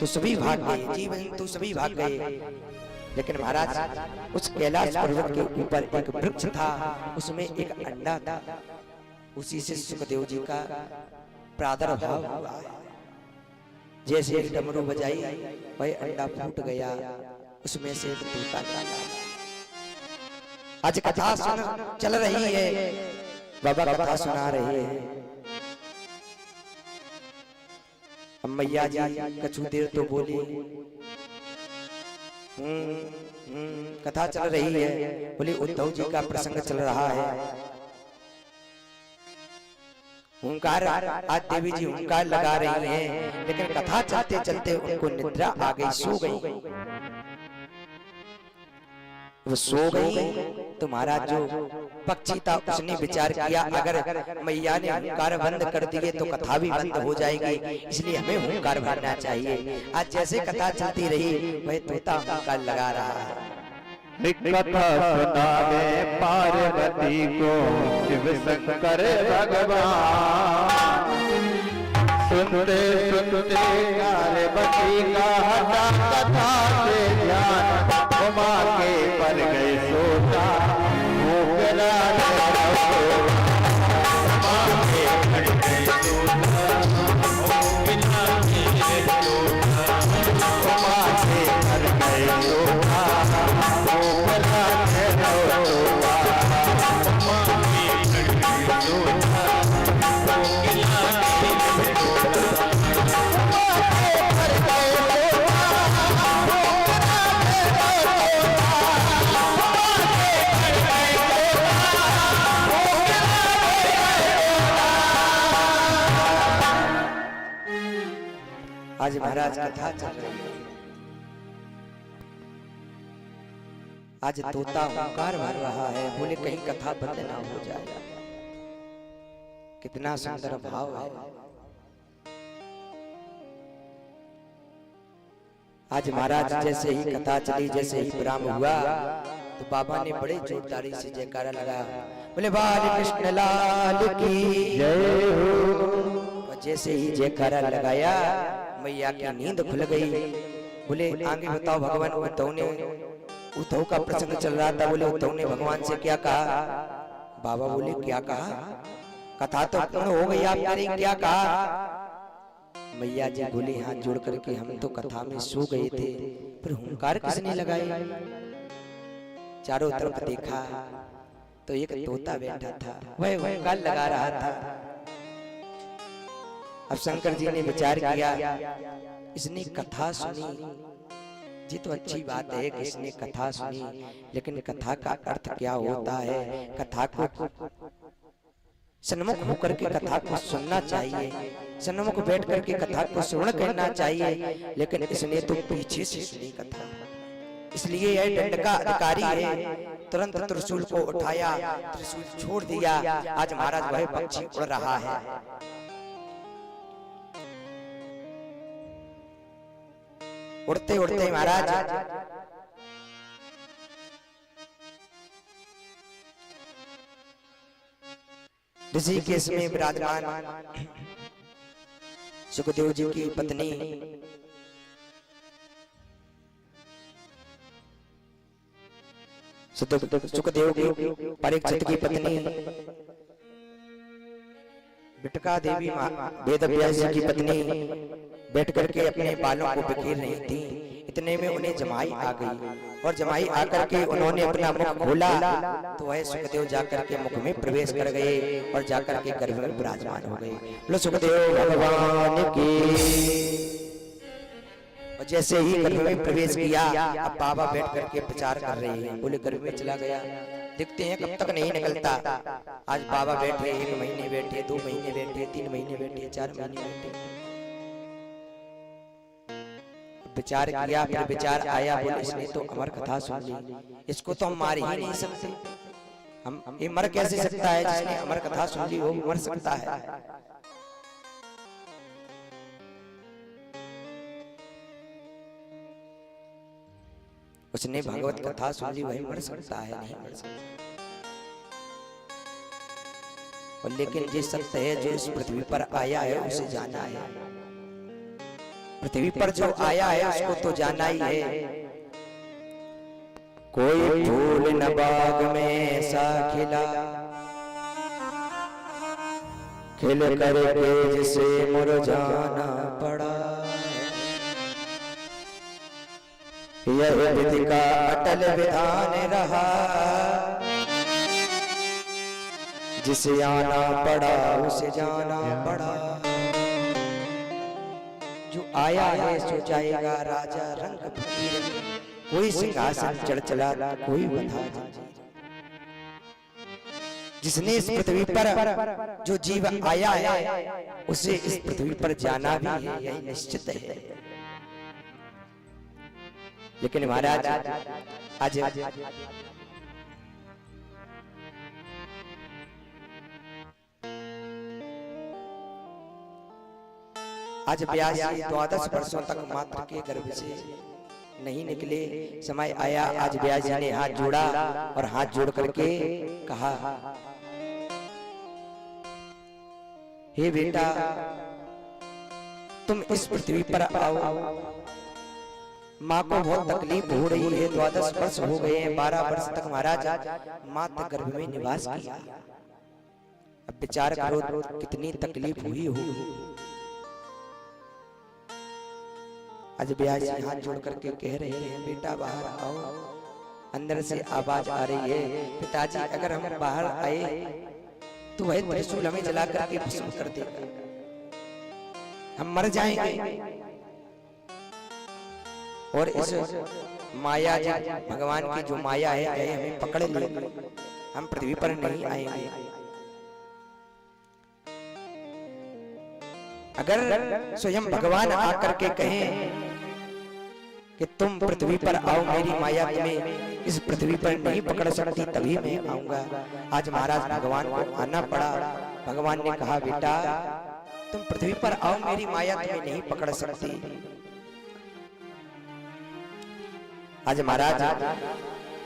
तो सभी भाग गए, जीवन तो सभी भाग गए। लेकिन महाराज उस कैलाश पर्वत के ऊपर एक वृक्ष था, उसमें एक अंडा था। उसी से सुखदेव जी का प्रादुर्भाव हुआ। जैसे एक डमरू बजाई, वह अंडा फूट गया, उसमें से एक तोता निकला। आज कथा चल रही है, बाबा कथा सुना रहे हैं। मैया जी कछु देर तो बोली, कथा चल रही है। बोले उद्धव जी का प्रसंग चल रहा है। हुंकार, आज देवी जी हुंकार लगा रही हैं, लेकिन कथा चलते चलते उनको निद्रा आ गई, सो गई। वो सो गई तो महाराज जो पक्षी था उसने विचार किया, अगर मैया ने हुंकार बंद कर दिए तो कथा भी बंद हो जाएगी, इसलिए हमें हुंकार भरना चाहिए। आज जैसे कथा चलती रही, वह तोता हुंकार लगा रहा है। कथा सुनावे पार्वती को शिव शंकर भगवान, सुनते सुनते पार्वती का हटा कथा से ध्यान, उमा के पर गए सोचा मोगरा आज महाराज कथा चल रही है। आज तोता हुंकार भर रहा है, बोले कहीं कथा बंद ना हो जाए। कितना सुंदर भाव है। आज महाराज जैसे ही कथा चली, जैसे ही विराम हुआ तो बाबा ने बड़े जोरदारी से जयकारा लगाया, बोले बाल कृष्ण लाल की जय हो। जैसे ही जयकारा लगाया, मैया की नींद खुल गई। बोले आगे बताओ भगवान, उद्धव का प्रसंग चल रहा था। बोले उद्धव ने भगवान से क्या कहा? बाबा बोले क्या कहा? कथा तो पूर्ण हो गई, आप कह रही क्या कहा? मैया जी बोले हाथ जोड़ करके हम तो कथा में सो गए थे, फिर हुंकार किसने लगाई? चारों तरफ देखा तो एक तोता बैठा था, वह हुंकार लगा रहा था। अब शंकर जी ने विचार किया, इसने कथा सुनी, जी तो अच्छी बात है कि इसने कथा सुनी, लेकिन कथा का अर्थ क्या होता है? कथा को सन्मुख होकर के कथा को सुनना चाहिए, सन्मुख बैठ करके कथा को श्रवण करना चाहिए, लेकिन इसने तो पीछे से सुनी कथा। इसलिए यह दंड का अधिकारी है, तुरंत त्रिशूल को उठाया, त्रिशूल छोड़ दिया। आज महाराज वह पक्षी उड़ रहा है। उड़ते उड़ते महाराज ऋषिकेश में विराजमान सुखदेव जी की पत्नी सुखदेव की परीक्षित की पत्नी बिटका देवी वेदव्यास जी की पत्नी बैठ करके अपने बालों को बिखेर रही थी। इतने में उन्हें जमाई आ गई, और जमाई आकर के उन्होंने अपना मुख खोला तो वह सुखदेव जाकर के मुख में प्रवेश कर गए और जाकर के गर्भ में विराजमान हो गए। लो सुखदेव भगवान की। और जैसे ही गर्भ में प्रवेश किया, अब बाबा बैठ करके प्रचार कर रहे हैं। बोले गर्भ में चला गया, देखते हैं कब तक नहीं निकलता। आज बाबा बैठे, 1 महीने बैठे, 2 महीने बैठे, 3 महीने बैठे, 4 महीने बैठे। विचार किया, फिर विचार आया, बोले इसने तो अमर कथा सुन ली, इसको तो हम मार ही नहीं सकते। हम ये मर कैसे सकता है? जिसने अमर कथा सुन ली वो मर सकता है? उसने भगवत कथा सुन ली, वही मर सकता है? नहीं मर सकता। और लेकिन ये सत्य है, जो इस पृथ्वी पर आया है उसे जाना है। पृथ्वी पर जो आया है उसको तो जाना ही है। कोई फूल न बाग में ऐसा खिला, खिल करके जिसे मुरझाना पड़ा। यह विधि का अटल विधान रहा, जिसे आना पड़ा उसे जाना पड़ा। जो आया है सो जाएगा, राजा रंग फकीर, कोई सिंहासन चढ़ चला, कोई बधा जंजीर। जिसने इस पृथ्वी पर जो जीव आया है उसे इस पृथ्वी पर जाना भी है, यही निश्चित है। लेकिन महाराज आज व्यास 12 वर्षों तक मात्र के गर्भ से नहीं निकले। समय आया, आज व्यास जी ने हाथ जोड़ा और हाथ जोड़ करके कहा, हे बेटा तुम इस पृथ्वी पर आओ। माँ को बहुत तकलीफ हो रही है, 12 वर्ष हो गए हैं, 12 वर्ष तक महाराज मात्र गर्भ में निवास किया। अब विचार करो कितनी तकलीफ हुई होगी। आज व्यास जी हाथ जोड़ करके कह रहे हैं, बेटा बाहर आओ। अंदर से आवाज आ रही है, पिताजी अगर हम बाहर आए तो वह त्रिशूल हमें जला करके भस्म कर देगा, हम मर जाएंगे। और इस माया जी, भगवान की जो माया है वह हमें पकड़ लेगी, हम पृथ्वी पर नहीं आएंगे। अगर स्वयं भगवान आकर के कहें कि तुम पृथ्वी पर आओ, मेरी माया तुम्हें इस पृथ्वी पर नहीं पकड़ सकती, तभी मैं आऊंगा। आज महाराज भगवान को आना पड़ा। भगवान ने कहा, बेटा तुम पृथ्वी पर आओ, मेरी माया तुम्हें नहीं पकड़ सकती। आज महाराज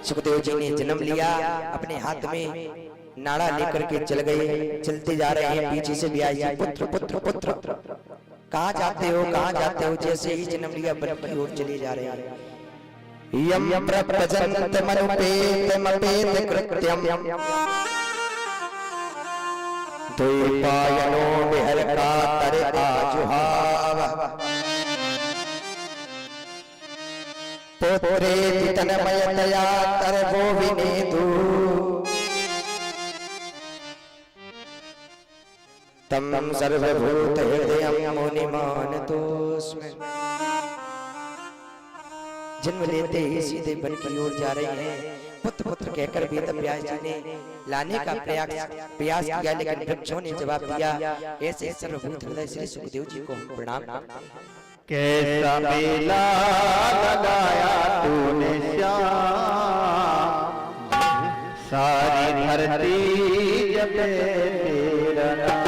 सुखदेव जी ने जन्म लिया, अपने हाथ में नाड़ा लेकर के चल गए। चलते जा रहे हैं, पीछे से भी आई, पुत्र पुत्र पुत्र, कहाँ जाते हो कहाँ जाते हो? जैसे ही जन्म लिया वन की ओर चले जा रहे हैं। यम प्रपजन्त मनुपेत मपेत कृत्यम तो पायनो बिहर का तर आजुहाव पोत्रे तनमयतया तर वो विनेदु तम सर्वभूत हृदय मुनिमानतोस्मि। जन्म लेते ही सीधे वन की ओर जा रहे हैं। पुत्र पुत्र कहकर वेद व्यास जी ने लाने का प्रयास किया, लेकिन वृक्षों ने जवाब दिया। ऐसे सर्वभूत हृदय श्री सुखदेव जी को हम प्रणाम करते हैं। कैसा मेला लगाया तूने श्याम, सारी धरती जपे तेरा नाम।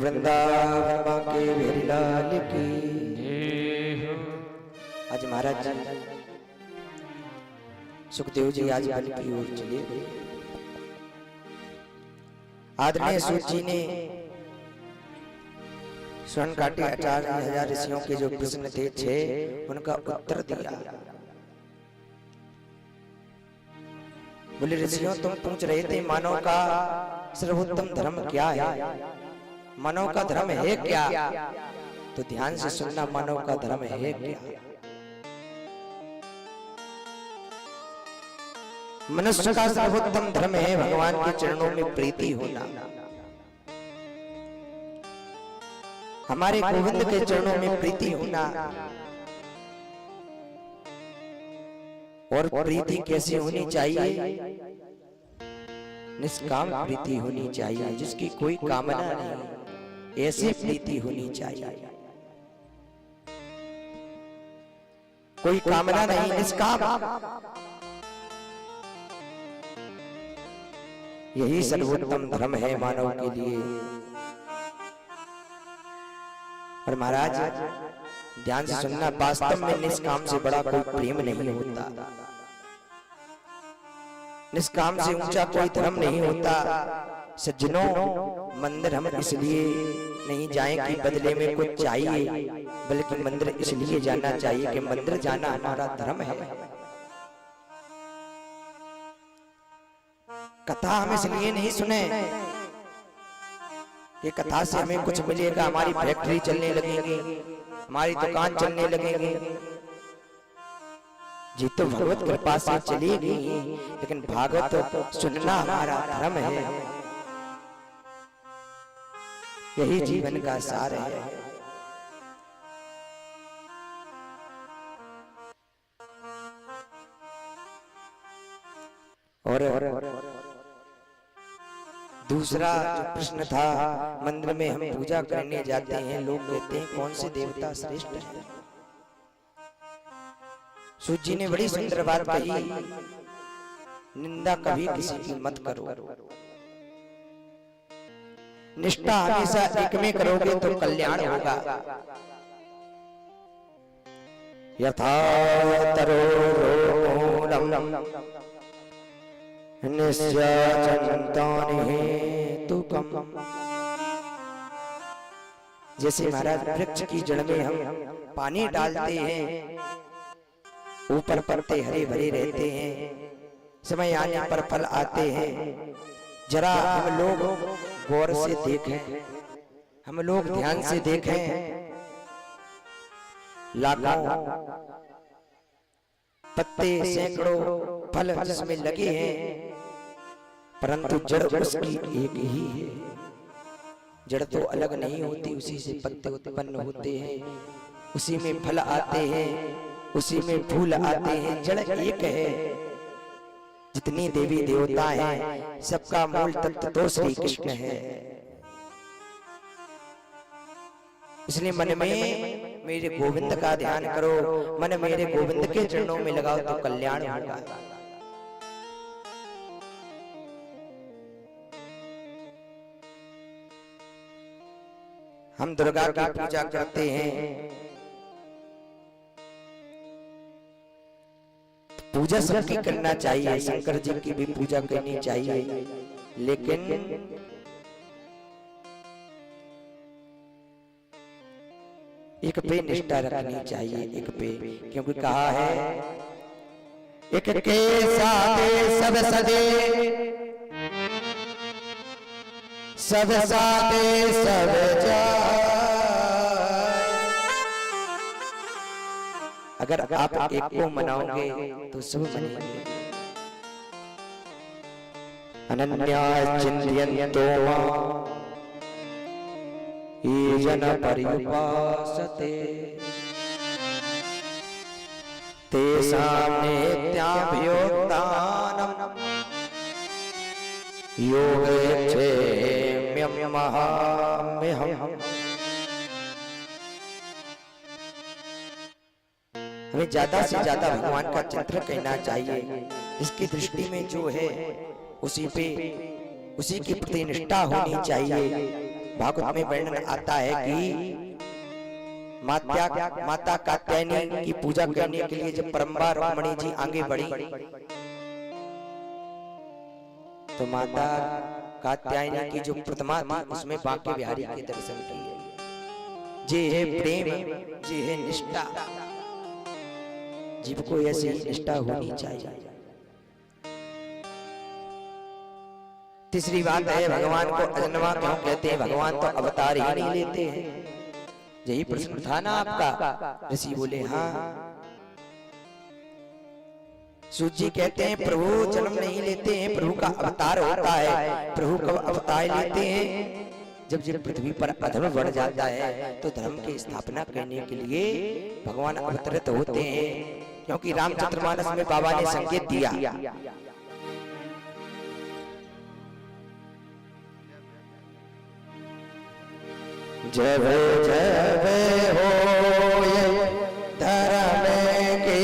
वृंदावन के बिहारी लाल की। आज महाराज जी सुखदेव जी आज बल की ओर चले गए। आदरणीय सूत जी ने स्वर्ण काटे 18,000 ऋषियों के जो प्रश्न थे 6 उनका उत्तर दिया। बोले ऋषियों तुम पूछ रहे थे मानव का सर्वोत्तम धर्म क्या है, मानव का धर्म है क्या? तो ध्यान से सुनना, मानव का धर्म है क्या? मनुष्य का सर्वोत्तम धर्म है भगवान के चरणों में प्रीति होना, हमारे गोविंद के चरणों में प्रीति होना। और प्रीति कैसी होनी चाहिए? निष्काम प्रीति होनी चाहिए, जिसकी कोई कामना नहीं, ऐसी प्रीति होनी चाहिए। कोई कामना नहीं, निष्काम। यही सर्वोत्तम धर्म है मानव के लिए। और महाराज ध्यान से सुनना, वास्तव में निष्काम से बड़ा कोई प्रेम नहीं होता, निष्काम से ऊंचा कोई धर्म नहीं होता। सज्जनों, मंदिर हम इसलिए नहीं जाएं कि बदले में कुछ चाहिए, बल्कि मंदिर इसलिए जाना चाहिए कि मंदिर जाना हमारा धर्म है। कथा हम इसलिए नहीं सुने कि कथा से हमें कुछ मिलेगा, हमारी फैक्ट्री चलने लगेगी, हमारी दुकान चलने लगेगी। जी तो भगवत कृपा से चलेगी, लेकिन भागवत सुनना हमारा धर्म है, यही जीवन का सार है। और दूसरा जो प्रश्न था, मंदिर में हम पूजा करने जाते हैं, लोग कहते हैं कौन से देवता श्रेष्ठ है। सूत जी ने बड़ी सुंदर बात कही, निंदा कभी किसी की मत करो, निष्ठा हमेशा एक में करोगे तो कल्याण होगा। यथा तरोरोमूलम निस्यचन्तानिहेतुकम्। जैसे महाराज वृक्ष की जड़ में हम पानी डालते हैं, ऊपर पत्ते हरे भरे रहते हैं, समय आने पर फल आते हैं। जरा हम लोग गौर से देखें, हम लोग ध्यान से देखें, लाखों पत्ते सैकड़ों फल जिसमें लगे हैं, परंतु जड़ उसकी एक ही है। जड़ तो अलग नहीं होती, उसी से पत्ते उत्पन्न होते हैं, उसी में फल आते हैं, उसी में फूल आते हैं। जड़ एक है। जितनी देवी देवता हैं, सबका मूल तत्व तो श्री कृष्ण है। इसलिए मन में मेरे गोविंद का ध्यान करो, मन मेरे गोविंद के चरणों में लगाओ तो कल्याण होगा। हम दुर्गा की पूजा करते हैं, पूजा सबकी करना चाहिए, शंकर जी की भी पूजा करनी चाहिए, लेकिन एक पे निष्ठा रखनी चाहिए, एक पे, क्योंकि कहा है एक के साथे सब सदे, सब साथे सब जाए। अगर आप एक को मनाओगे तो सब मनेंगे। अनन्या चिंतयन्तो मां ये जन पर्युपासते, तेषां नित्याभियोक्तानं योगक्षेम्यमहम्यहम्। हमें ज्यादा से ज्यादा भगवान का चित्र कहना चाहिए। इसकी दृष्टि में जो है उसी की प्रति निष्ठा होनी चाहिए। भागवत में वर्णन आता है कि माता कात्यायनी की पूजा करने के लिए जब परम्बा रुक्मिणी जी आगे बढ़ी, तो माता कात्यायनी की जो प्रतिमा थी उसमें बांके बिहारी के दर्शन किए। जे है प्रेम, जे है निष्ठा, जीव को ऐसी निष्ठा होनी चाहिए। तीसरी बात है, भगवान को अजन्मा क्यों कहते हैं? भगवान तो अवतार ही नहीं लेते हैं। यही प्रश्न था ना आपका। ऋषि बोले हाँ। सूत जी कहते हैं प्रभु जन्म नहीं लेते हैं, प्रभु का अवतार होता है। प्रभु कब अवतार लेते हैं? जब पृथ्वी पर अधर्म बढ़ जाता है तो धर्म की स्थापना करने के लिए भगवान अवतरित होते हैं। क्योंकि रामचंद्रमानस में बाबा ने संकेत दिया, जब जब हो धर्म के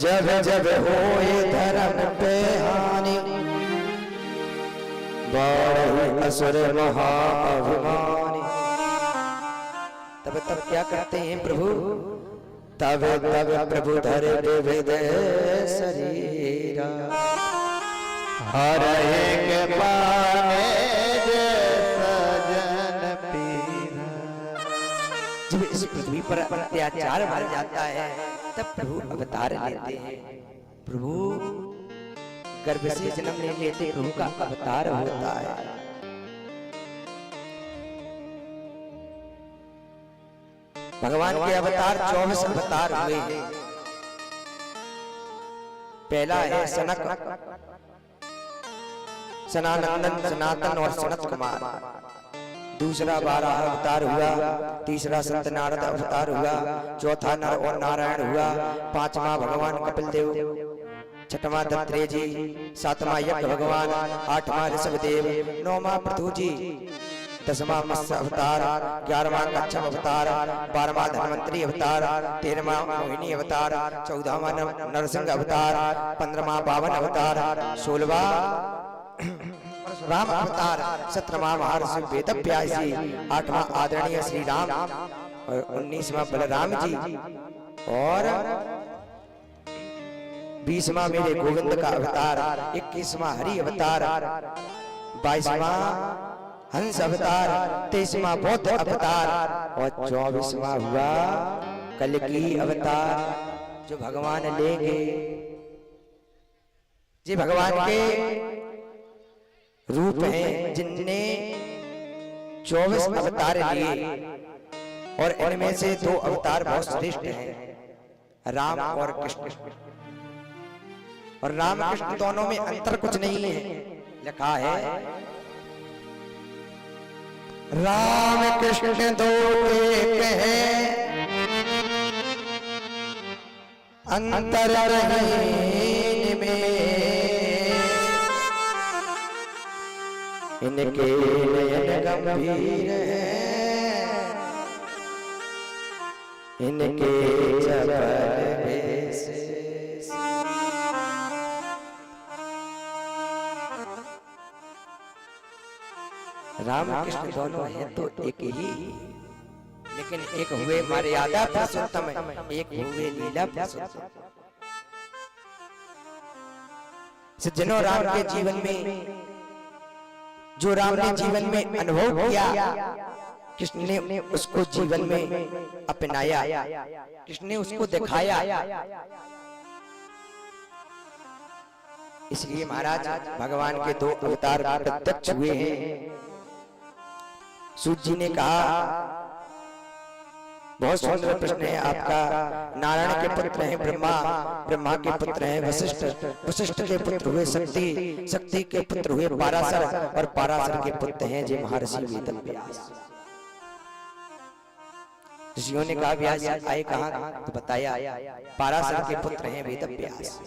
जब जब होए धर्म पे हानि बाढ़ असुर महाअभिमानी। तब तब क्या करते हैं प्रभु? तब तब प्रभु धरे विविध शरीरा हर एक पाने जे सजन पीरा। जब इस पृथ्वी पर अत्याचार बढ़ जाता है तब प्रभु अवतार लेते हैं। प्रभु गर्भ से जन्म नहीं लेते, प्रभु का अवतार होता है। भगवान के अवतार 24 अवतार हुए हैं। पहला है सनक, सनानंदन, सनातन और सनत कुमार। दूसरा 12 अवतार हुआ। तीसरा संत नारद अवतार हुआ। चौथा नर और नारायण हुआ। पांचवा भगवान कपिल देव। छठवां दत्तात्रेय जी। सातवां यज्ञ भगवान। आठवां ऋषभ देव। नौवां पृथु जी। 10वां मत्स्य अवतार। 11वां कच्छप अवतार। 12वां धन्वंतरी अवतार। 13वां मोहिनी अवतार। 14वां नरसिंह अवतार। 15वां बावन अवतार। 16वां राम अवतार। 17वां महर्षि वेदव्यास जी। 8वां आदरणीय श्री राम और 19वां बलराम जी और 20वां मेरे गोविंद का अवतार। 21वां हरि अवतार। 22वां हंस अवतार। 23वां बौद्ध अवतार और 24वां हुआ कल्कि अवतार जो भगवान लेंगे। जी भगवान के रूप हैं जिनने 24 अवतार लिए और इनमें से 2 अवतार बहुत श्रेष्ठ हैं, राम और कृष्ण। और राम कृष्ण दोनों में अंतर कुछ नहीं है। लिखा है राम कृष्ण दो एक है, अंतर नहीं में इनके नयन गंभीर हैं, इनके चपल भेष। राम कृष्ण दोनों हैं तो एक ही, लेकिन एक हुए मर्यादा पुरुषोत्तम, एक हुए लीला पुरुषोत्तम। सज्जनों, राम के जीवन में जो राम ने जीवन में अनुभव किया, कृष्ण ने उसको जीवन में अपनाया, कृष्ण ने उसको दिखाया। इसलिए महाराज भगवान के 2 अवतार प्रत्यक्ष हुए हैं। सूत जी ने कहा बहुत सुंदर प्रश्न है आपका। नारायण के पुत्र हैं ब्रह्मा, ब्रह्मा के पुत्र हैं वशिष्ठ, वशिष्ठ के पुत्र हुए शक्ति, शक्ति के पुत्र हुए पाराशर और पाराशर के पुत्र हैं जे महर्षि वेदव्यास। ऋषियों ने कहा व्यास आए कहाँ? तो बताया पाराशर के पुत्र हैं वेदव्यास।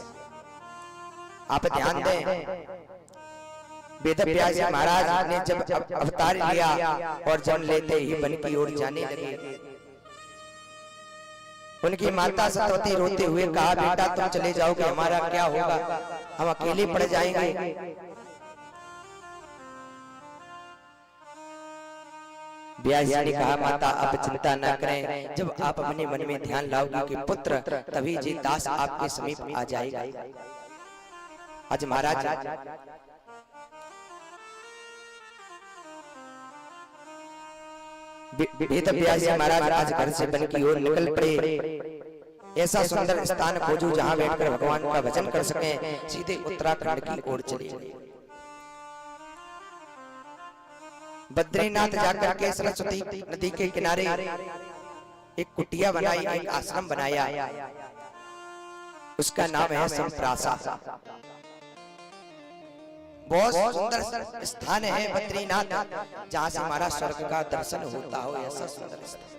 आप ध्यान दें, वेदव्यास महाराज ने जब अवतार लिया और जन्म लेते ही वन की ओर जाने लगे, उनकी माता सतवती रोते हुए कहा बेटा तुम चले जाओगे हमारा क्या होगा, हम अकेले पड़ जाएंगे। व्यास जी ने कहा माता आप चिंता न करें, जब आप अपने मन में ध्यान लाओगे कि पुत्र, तभी जी दास आपके समीप आ जाएगा। आज महाराज वेदव्यास महाराज आज घर से वन की ओर निकल पड़े। ऐसा सुंदर स्थान खोजो जहां बैठकर भगवान का भजन कर सकें। सीधे उत्तराखंड की ओर चले गए। बद्रीनाथ जाकर के सरस्वती नदी के किनारे एक कुटिया बनाई, एक आश्रम बनाया, उसका नाम है संप्रासा। बहुत सुंदर स्थान है बद्रीनाथ, जहां से हमारा स्वर्ग का दर्शन होता हो, ऐसा सुंदर स्थान।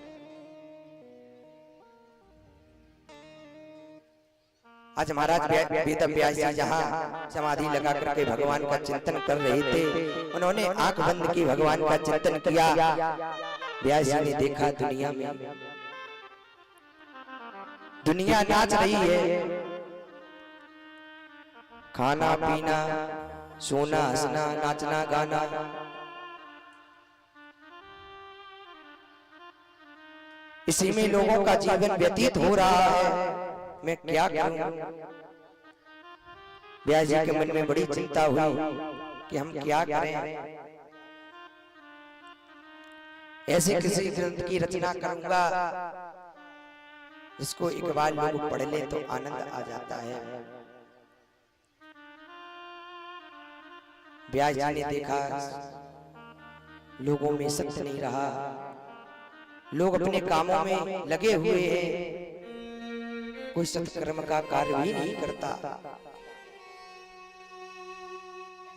आज महाराज वेदव्यास जी जहां समाधि लगा करके भगवान का चिंतन कर रहे थे, उन्होंने आंख बंद की भगवान का चिंतन किया। व्यास जी ने देखा दुनिया में दुनिया नाच रही है, खाना पीना, सोना, हंसना, नाचना, गाना, इसी में लोगों का जीवन व्यतीत हो रहा है। मैं क्या करूं? व्यास जी के मन में बड़ी चिंता हुई कि हम क्या करें। ऐसे किसी ग्रंथ की रचना करूंगा जिसको एक बार लोग पढ़ ले तो आनंद आ जाता है। व्यास जी ने देखा लोगों में सत्य नहीं रहा, लोग अपने कामों में लगे हुए हैं, कोई सत्कर्म का कार्य भी नहीं करता।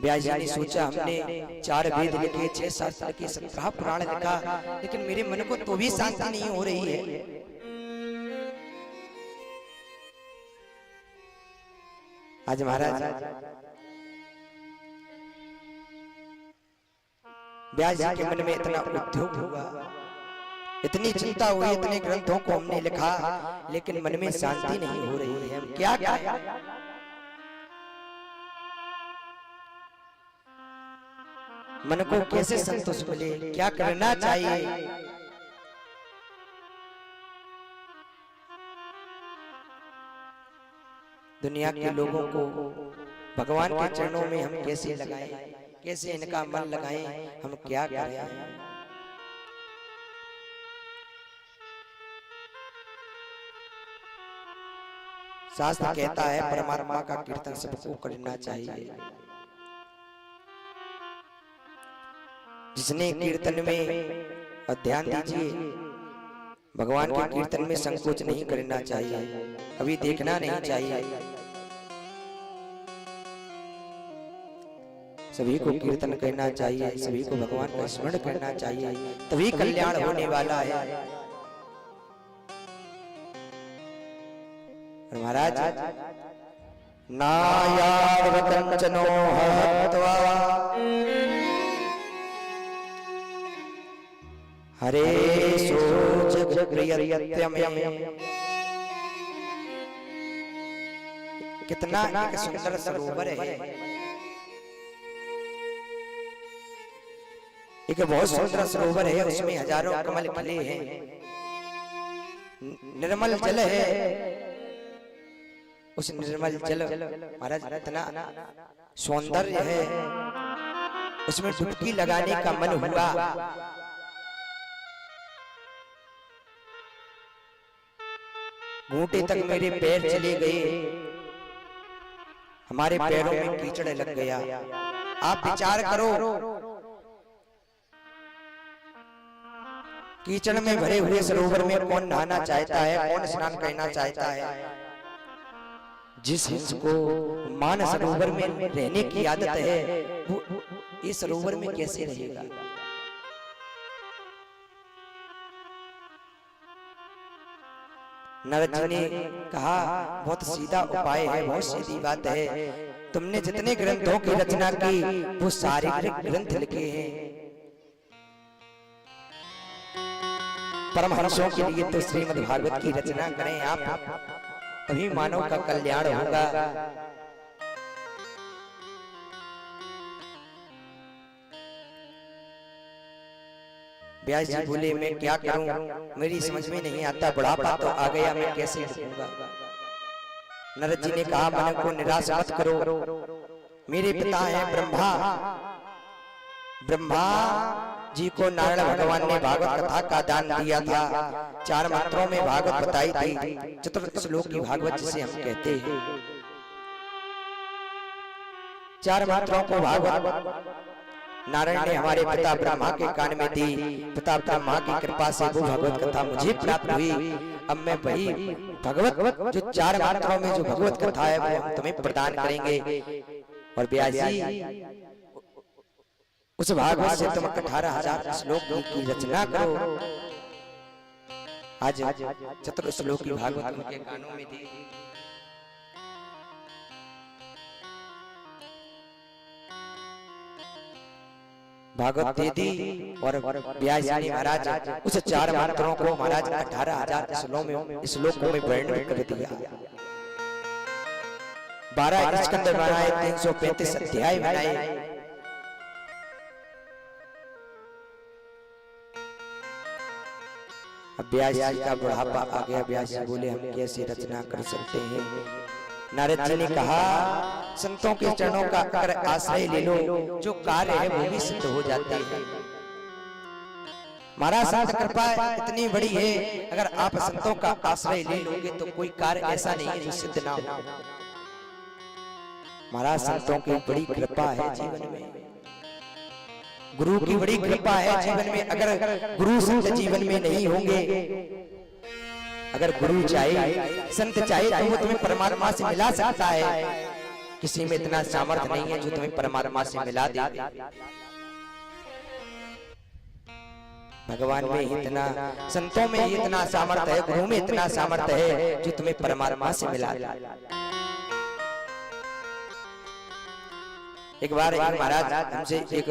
व्यास जी ने सोचा हमने 4 वेद लिखे, 6 शास्त्र लिखे, 17 पुराण लिखा, लेकिन मेरे मन को तो भी शांति नहीं हो रही है। आज महाराज व्यास जी के मन में इतना उद्योग हुआ, इतनी चिंता हुई, इतने ग्रंथों को हमने लिखा, लेकिन मन में शांति नहीं हो रही है। हम क्या करें? मन को कैसे संतोष मिले? क्या करना चाहिए? दुनिया के लोगों को भगवान के चरणों में हम कैसे लगाएं, कैसे इनका मन लगाएं, हम क्या करें? शास्त्र कहता है परमात्मा का कीर्तन सबको करना चाहिए। जिसने कीर्तन में, और ध्यान दीजिए, भगवान के कीर्तन में संकोच नहीं करना चाहिए, कभी देखना नहीं चाहिए। सभी को कीर्तन करना चाहिए, सभी को भगवान का स्मरण करना चाहिए, तभी कल्याण होने वाला है। महाराज नायार्वकंचनो हत्वा हरे सो जगप्रियत्यमयम्। कितना एक सुंदर सरोवर है, एक बहुत सुंदर सरोवर है, उसमें हजारों कमल खिले हैं, निर्मल जल है। उस निर्मल जल महाराज इतना सौंदर्य है, उसमें डुबकी लगाने का मन हुआ। घूंटे तक मेरे पैर चले गए, हमारे पैरों में कीचड़ लग गया। आप विचार करो, कीचड़ में भरे हुए सरोवर में कौन नहाना चाहता है, कौन स्नान करना चाहता है? जिस हंस को मानस सरोवर में रहने की आदत है, वो इस सरोवर में कैसे रहेगा? नारद जी ने कहा बहुत सीधा उपाय है, बहुत सीधी बात है। तुमने जितने ग्रंथों की रचना की वो सारे ग्रंथ लिखे हैं, परमहंसों के लिए तो श्रीमद् भागवत की रचना करें आप, तभी मानव का कल्याण होगा। व्यास जी बोले मैं क्या करूं, मेरी समझ में नहीं आता, बुढ़ापा तो आ गया, मैं कैसे लिखूंगा? नारद जी ने कहा मन को निराश मत करो, मेरे पिता हैं ब्रह्मा, ब्रह्मा जी को नारायण भगवान ने भागवत कथा का दान दिया था। 4 मंत्रों में भागवत बताई थी, चतुर्थ श्लोक की भागवत जिसे हम कहते हैं। 4 मंत्रों को भागवत नारायण ने हमारे पिता ब्रह्मा के कान में दी। पिता ब्रह्मा की कृपा से वो भगवत कथा मुझे प्राप्त हुई। अब मैं वही भगवत जो 4 मंत्रों में जो भगवत कथा है वो हम तुम्हें प्रदान करेंगे। और व्यास जी उस भागवत से तुम 18,000 श्लोक की रचना करो। आज चतुर्थ श्लोक की भागवत उनके कानों में दी। भागवत दे दी और व्यास जी ने महाराज उस 4 मंत्रों को महाराज 18,000 श्लोकों में वर्णन कर दिया। 12 स्कंद बनाए, 335 अध्याय बनाए। अब व्यास जी का बुढ़ापा आ गया। व्यास जी बोले हम कैसे रचना कर सकते हैं। नारद जी ने कहा संतों के चरणों का अगर आश्रय ले लो, जो कार्य है वो भी सिद्ध हो जाते हैं। महाराज संत कृपा इतनी बड़ी है, अगर आप संतों का आश्रय ले लोगे तो कोई कार्य ऐसा नहीं है जो सिद्ध ना हो। महाराज संतों की बड़ी कृपा है जीवन में, गुरु की बड़ी कृपा है जीवन में। अगर गुरु संत जीवन में नहीं होंगे, अगर गुरु चाहे संत चाहे तो वो तुम्हें परमात्मा से मिला सकता है। किसी में इतना सामर्थ्य नहीं है जो तुम्हें परमात्मा से मिला दे। भगवान में इतना, संतों में इतना सामर्थ्य है, गुरु में इतना सामर्थ्य है जो तुम्हें परमात्मा से मिला दे। एक बार महाराज हमसे एक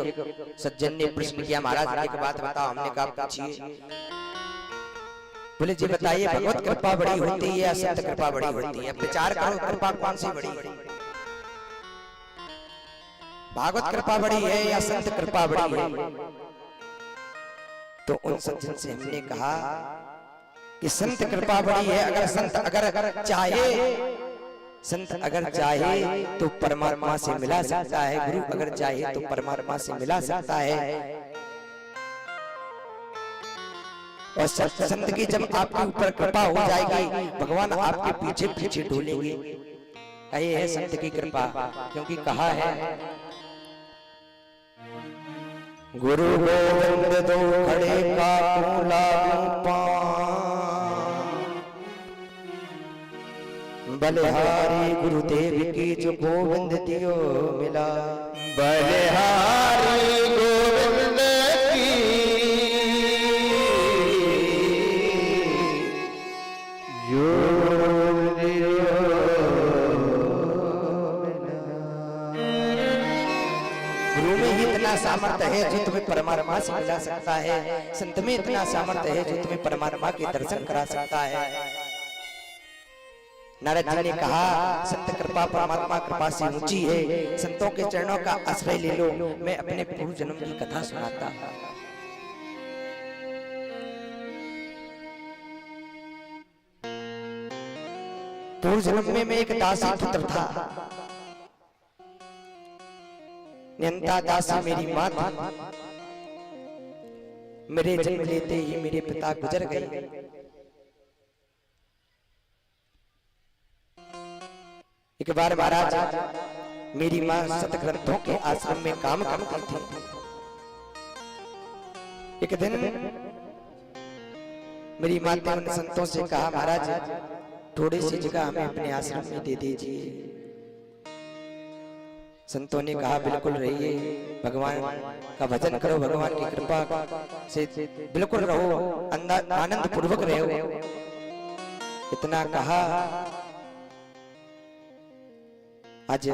सज्जन ने प्रश्न किया, महाराज एक बात बताओ। हमने कहा पूछिए। बोले जी बताइए, भगवत कृपा बड़ी होती है या संत कृपा बड़ी होती है? विचार करो, कृपा कौन सी बड़ी है? भागवत कृपा बड़ी है या संत कृपा बड़ी है? तो उन सज्जन से हमने कहा कि संत कृपा बड़ी है। अगर संत अगर चाहे, संत अगर चाहे तो परमात्मा से मिला सकता है, गुरु अगर चाहे तो परमात्मा से मिला सकता है। और संत की जब आपके ऊपर कृपा हो जाएगी, भगवान आपके पीछे पीछे डोलेंगे। ये है संत की कृपा, क्योंकि कहा है गुरु गोविंद दो खड़े काकू लागू पां, बलिहारी गुरुदेव की जो गोविंद दियो मिला। बलिहारी गोविंद की गुरु में ही इतना सामर्थ्य है जो तुम्हें परमात्मा से मिला सकता है। संत में इतना सामर्थ्य है जो तुम्हें परमात्मा के दर्शन करा सकता है। नारद जी ने कहा संत कृपा परमात्मा कृपा से ऊंची है। संतों के चरणों का आश्रय ले लो। मैं अपने पूर्व जन्म की कथा सुनाता। पूर्व जन्म में मैं एक दासी पुत्र था। नियंता दासी मेरी मां थी। मेरे जन्म लेते ही मेरे पिता गुजर गए। एक बार महाराज मेरी मां सतग्रंथों के आश्रम में काम करती थी। एक दिन मेरी माता ने संतों से कहा महाराज थोड़ी सी जगह हमें अपने आश्रम में दे दीजिए। संतों ने कहा बिल्कुल रहिए, भगवान का भजन करो, भगवान की कृपा से बिल्कुल रहो, आनंद पूर्वक रहो। इतना कहा आज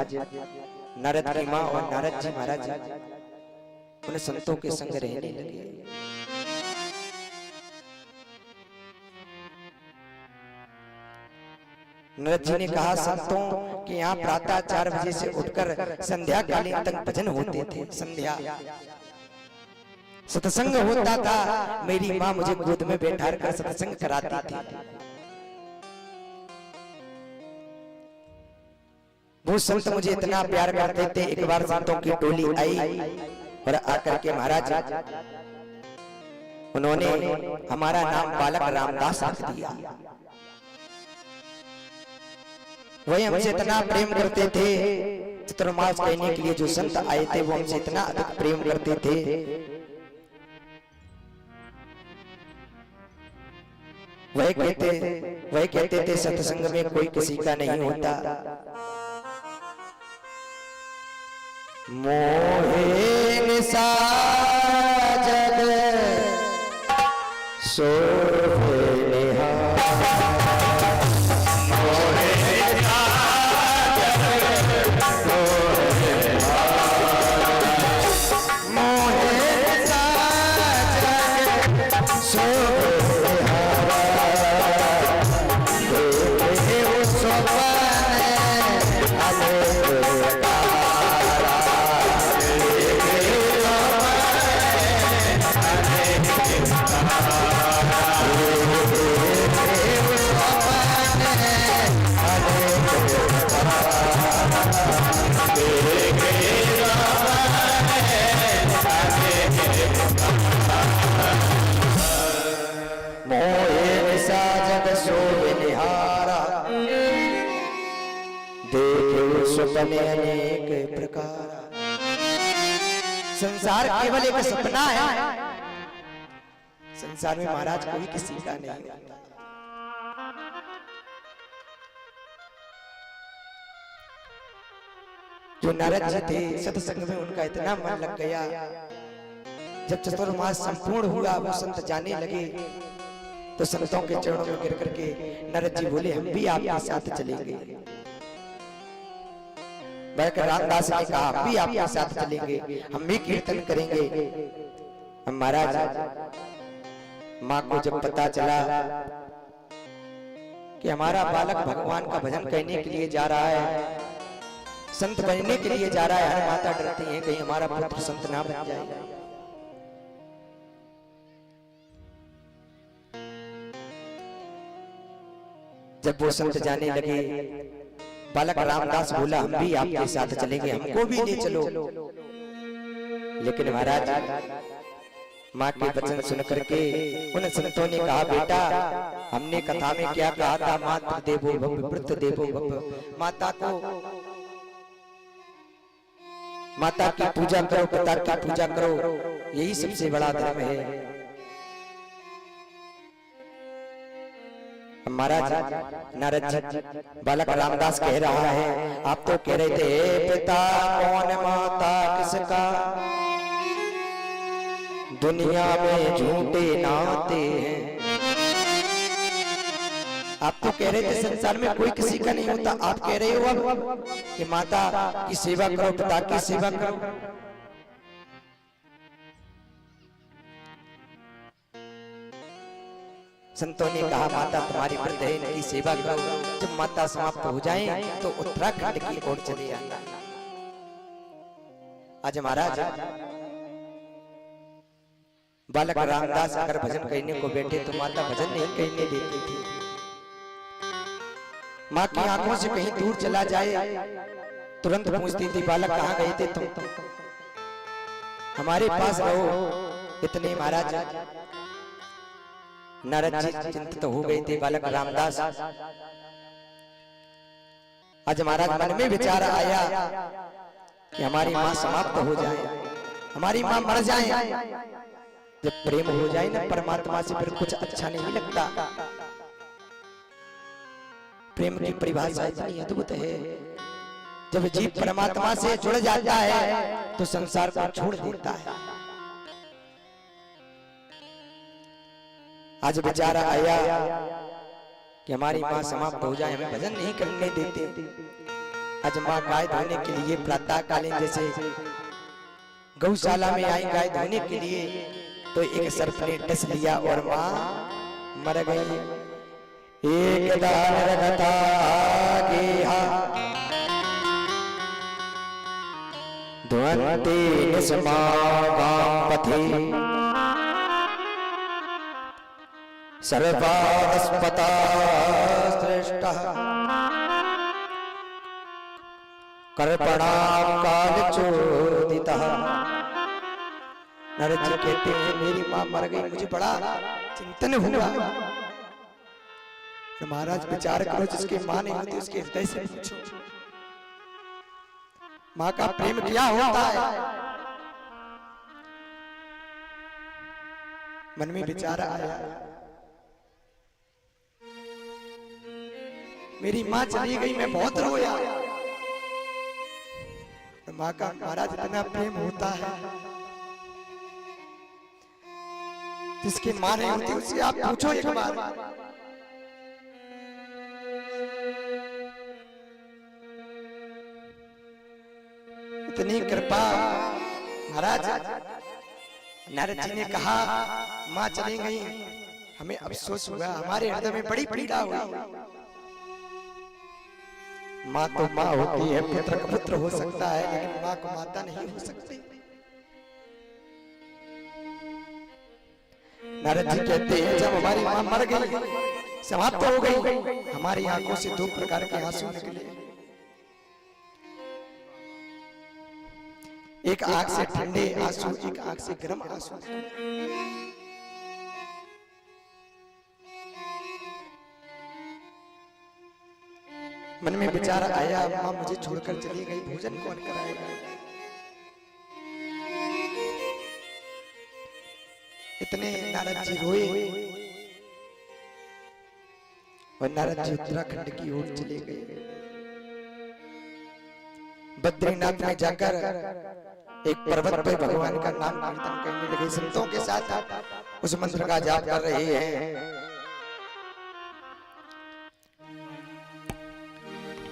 नारद की मां और नारद जी महाराज उन संतों के संग रहने लगे। नारद जी ने कहा संतों कि यहाँ प्रातः 4 बजे से उठकर संध्या कालीन तक भजन होते थे। संध्या सत्संग होता था। मेरी माँ मुझे गोद में बैठा कर सत्संग कराती थी। वो संत मुझे इतना प्यार करते थे। एक बार संतों की टोली आई और आकर के महाराज उन्होंने हमारा नाम बालक रामदास रख दिया। वही हमसे इतना प्रेम करते थे। चतुर्मास कहने के लिए जो संत आए थे वो हमसे इतना अधिक प्रेम करते थे। वही कहते थे सत्संग में कोई किसी का नहीं होता। मोहे निसा जग सोहे निहा, मोहे निसा जग सोहे निहा, मोहे निसा जग सोहे निहा, देखे वो सोपान सपने अनेक प्रकार। संसार केवल एक सपना है, संसार में महाराज कोई किसी का नहीं होता। जो नारद जी थे सत्संग में उनका इतना मन लग गया, जब चतुर्मास संपूर्ण हुआ वो संत जाने लगे तो संतों के चरणों में गिर करके नारद जी बोले हम भी आपके साथ चलेंगे। बैठकर रामदास ने कहा हम भी आपके साथ चलेंगे, हम भी कीर्तन करेंगे। हम महाराज माँ को जब पता चला कि हमारा बालक भगवान का भजन करने के लिए जा रहा है, संत बनने के लिए जा रहा है, हर माता डरती है कहीं हमारा पुत्र संत ना बन जाए। जब वो संत जाने लगे, बालक रामदास बोला हम भी आपके साथ चलेंगे, हमको भी ले चलो। लेकिन महाराज माँ के वचन सुन करके उन संतों ने कहा बेटा हमने कथा में क्या कहा था, मातृ देवो भव पितृ देवो भव। माता की पूजा करो, पिता की पूजा करो, यही सबसे बड़ा धर्म है। महाराज नारद जी बालक रामदास कह रहा है आप तो कह रहे थे पिता कौन माता किसका, दुनिया में झूठे नाते हैं। आप तो कह रहे थे संसार में कोई किसी का नहीं होता, आप कह रहे हो अब कि माता की सेवा करो, पिता की सेवा करो। संतों ने कहा माता तुम्हारी वृद्ध है, इनकी सेवा करो। जब माता समाप्त हो जाए तो उत्तराखंड की ओर चले आना। आज महाराज बालक रामदास अगर भजन करने को बैठे तो माता भजन नहीं करने देती थी। माँ की आंखों से कहीं दूर चला जाए तुरंत पूछती थी बालक कहाँ गए थे तुम, हमारे पास रहो। इतने महाराज नारद जी चिंतित हो गए थे बालक रामदास। आज महाराज मन में विचार आया कि हमारी माँ समाप्त हो जाए, हमारी माँ मर जाए। जब प्रेम हो जाए ना परमात्मा से फिर कुछ अच्छा नहीं लगता। प्रेम की परिभाषा इतनी अद्भुत है, जब जीव परमात्मा से जुड़ जाता है तो संसार को छोड़ देता है। आज विचार आया कि हमारी माँ समाप्त हो जाए, हमें भजन नहीं करने देते। आज माँ गाय धोने के लिए प्रातः कालीन जैसे गौशाला में आई गाय धोने के लिए, तो एक सर्प ने डस लिया और माँ मर गई। एक दान रखता गेहा ध्वन्ते निस्मागाम पथे सर्वास्पता श्रेष्ठः कर्पणाम कालचोदितः। नारद जी कहते हैं मेरी माँ मर गई, मुझे बड़ा चिंतन हुआ। महाराज विचार करो, जिसके माँ नहीं होती उसके हृदय से पूछो माँ का प्रेम क्या होता है। मन में विचार आया मेरी माँ चली गई, मैं बहुत रोया। माँ का महाराज इतना प्रेम होता है, जिसकी माँ नहीं होती उससे आप पूछो एक बार। इतनी कृपा महाराज। नारद जी ने कहा माँ चली गई, हमें अफसोस हुआ, हमारे हृदय में बड़ी पीड़ा हुई। माँ तो माँ होती है, पुत्र का पुत्र हो सकता है, लेकिन माँ को माता नहीं हो सकती। नारद जी कहते हैं जब हमारी माँ मर गई, समाप्त हो गई, हमारी आंखों से दो प्रकार के आंसू निकले। एक आंख से ठंडे आंसू, एक आंख से गर्म आंसू। मन में विचार आया, माँ मुझे छोड़कर चली गई, भोजन कौन कराएगा। इतने नारद जी रोए और नारद जी उत्तराखंड की ओर चले गए। बद्रीनाथ में जाकर एक पर्वत पे भगवान का नाम कीर्तन करने लगे। संतों के साथ उस मंत्र का जाप कर रहे हैं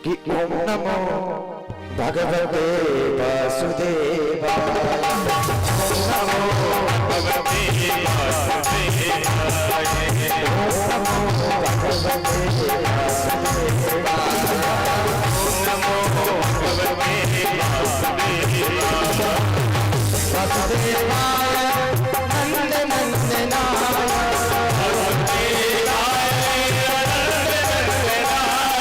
कि ओम नमो भगवते वासुदेवाय, ओम नमो भगवते वासुदेवाय, ओम नमो भगवते वासुदेवाय, ओम नमो भगवते वासुदेवाय, नंद नंदनाय, वासुदेवाय प्रभु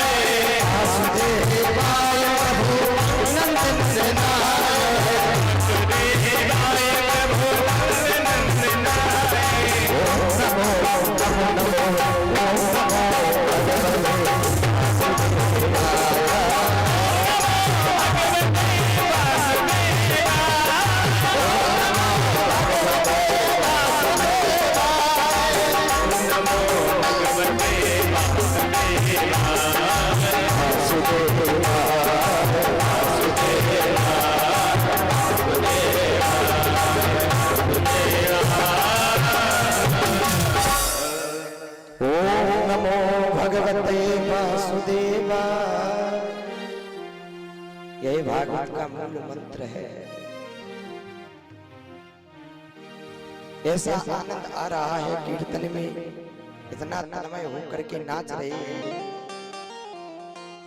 नंद नंदनाय, वासुदेवाय प्रभु नंद नंदनाय, ओम नमो नमो ओम नमो भगवते वासुदेवाय। यही भागवत का मूल मंत्र है। ऐसा आनंद आ रहा है कीर्तन में, इतना तन्मय होकर के नाच रहे हैं।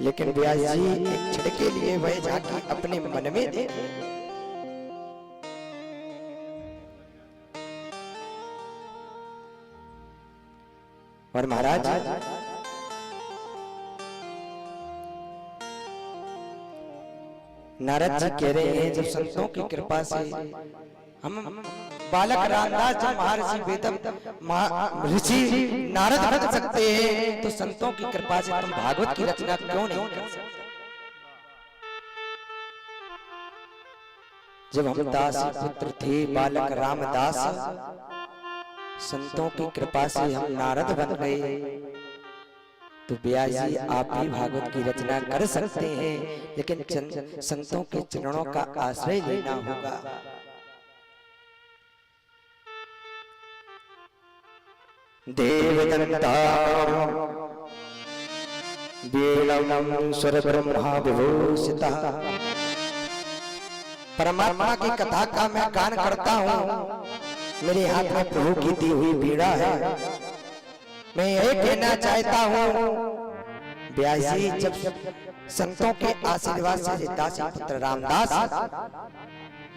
लेकिन व्यास जी एक क्षण के लिए वह झांकी अपने मन में दे। और महाराज नारद जी कह रहे हैं, जब संतों की कृपा से हम बालक रामदास जब महर्षि वेदम ऋषि नारद बन सकते हैं, तो संतों की कृपा से तुम भागवत की रचना क्यों नहीं कर सकते। जब हम दास पुत्र थे बालक रामदास, संतों की कृपा से हम नारद बन गए, तो व्यास जी आप भी भागवत की रचना कर सकते हैं, लेकिन संतों के चरणों का आश्रय लेना होगा। देवदत्तां वीणं स्वरब्रह्मा विभूषितः। परमात्मा की कथा का मैं गान करता हूँ, मेरे हाथ में प्रभु की दी हुई वीणा है। मैं यही कहना चाहता हूँ, व्यास जी जब संतों के आशीर्वाद से दासी पुत्र रामदास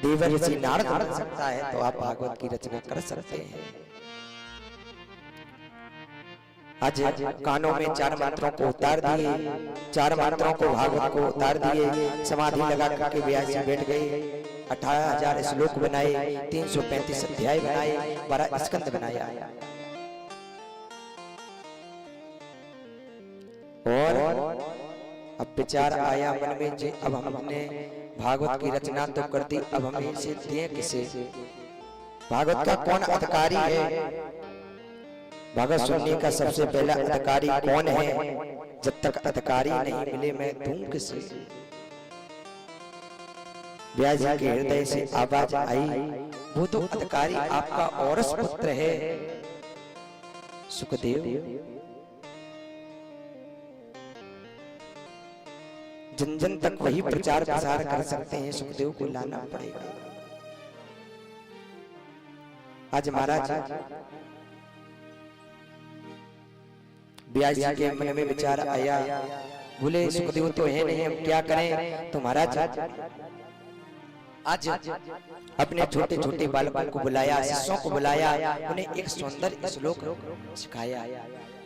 देवर्षि नारद बन सकता है, तो आप भागवत की रचना कर सकते हैं। आज कानों में 4 मंत्रों को उतार दिए, 4 मंत्रों को भागवत को उतार दिए, समाधि लगा करके व्यास जी बैठ गए। 18,000 श्लोक बनाए, 335 अध्याय बनाए, 12 स्कंद बनाया। और अब विचार आया मन में, जे अब हमने भागवत की रचना तो कर दी, अब हमें इसे दें किसे। भागवत का कौन अधिकारी है? भागवत सुनने का सबसे पहला अधिकारी कौन है? जब तक अधिकारी नहीं मिले मैं दूं किसे। व्यास जी के हृदय से आवाज आई, वो तो अधिकारी आपका औरस पुत्र है सुखदेव। जन जन तक वही प्रचार प्रसार कर सकते हैं, सुखदेव को लाना पड़ेगा। आज महाराज व्यास जी के मन में विचार आया, बोले सुखदेव तो है नहीं, हम क्या करें। तो महाराज आज अपने छोटे छोटे बालकों को बुलाया, शिष्यों को बुलाया, उन्हें एक सुंदर श्लोक सिखाया।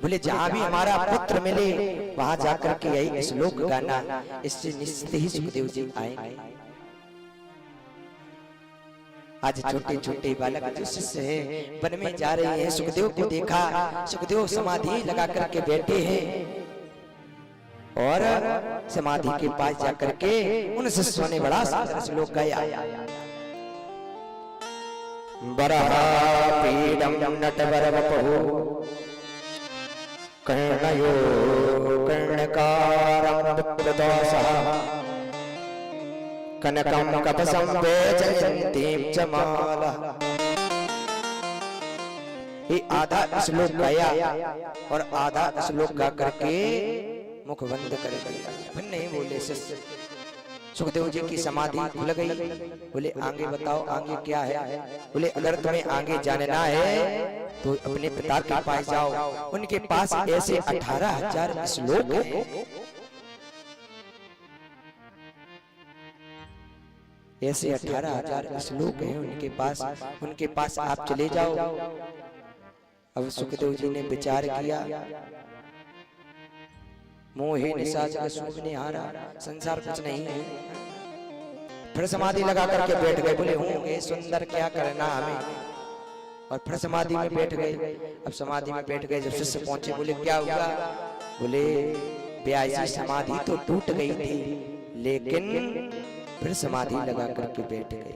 बोले जहां भी हमारा पुत्र मिले वहां जाकर के यही श्लोक गाना, इससे निश्चित ही सुखदेव जी आएंगे। आज छोटे छोटे बालक जो शिष्य हैं वन में जा रहे हैं, सुखदेव को देखा, सुखदेव समाधि लगा करके बैठे हैं। और समाधि के पास जाकर के उन शिष्यों ने बड़ा सुंदर श्लोक गाया। बरापीडम नटवर वपुः कर्णयो कर्णकारं विप्रदोषः कनकं कपसं वेचयन्तीं च माला। ये आधा श्लोक गाया और आधा श्लोक गा करके मुख बंद कर दिया, फिर नहीं बोले शिष्य। सुखदेव जी की समाधि खुल गई। बोले आगे बताओ, आगे क्या है? बोले अगर तुम्हें आगे जानना है तो अपने पिता के पास जाओ, उनके पास ऐसे 18,000 श्लोक हैं। ऐसे 18,000 श्लोक हैं उनके पास आप चले जाओ। अब सुखदेव जी ने विचार किया, मोहे निशाचर सूप ने हारा, संसार कुछ नहीं है। फिर समाधि लगा करके बैठ गए। बोले होंगे सुंदर, क्या करना हमें। और फिर समाधि में बैठ गए। अब समाधि में बैठ गए, जब शिष्य पहुंचे बोले क्या हुआ? बोले ब्याजी समाधि तो टूट गई थी, लेकिन फिर समाधि लगा करके बैठ गए।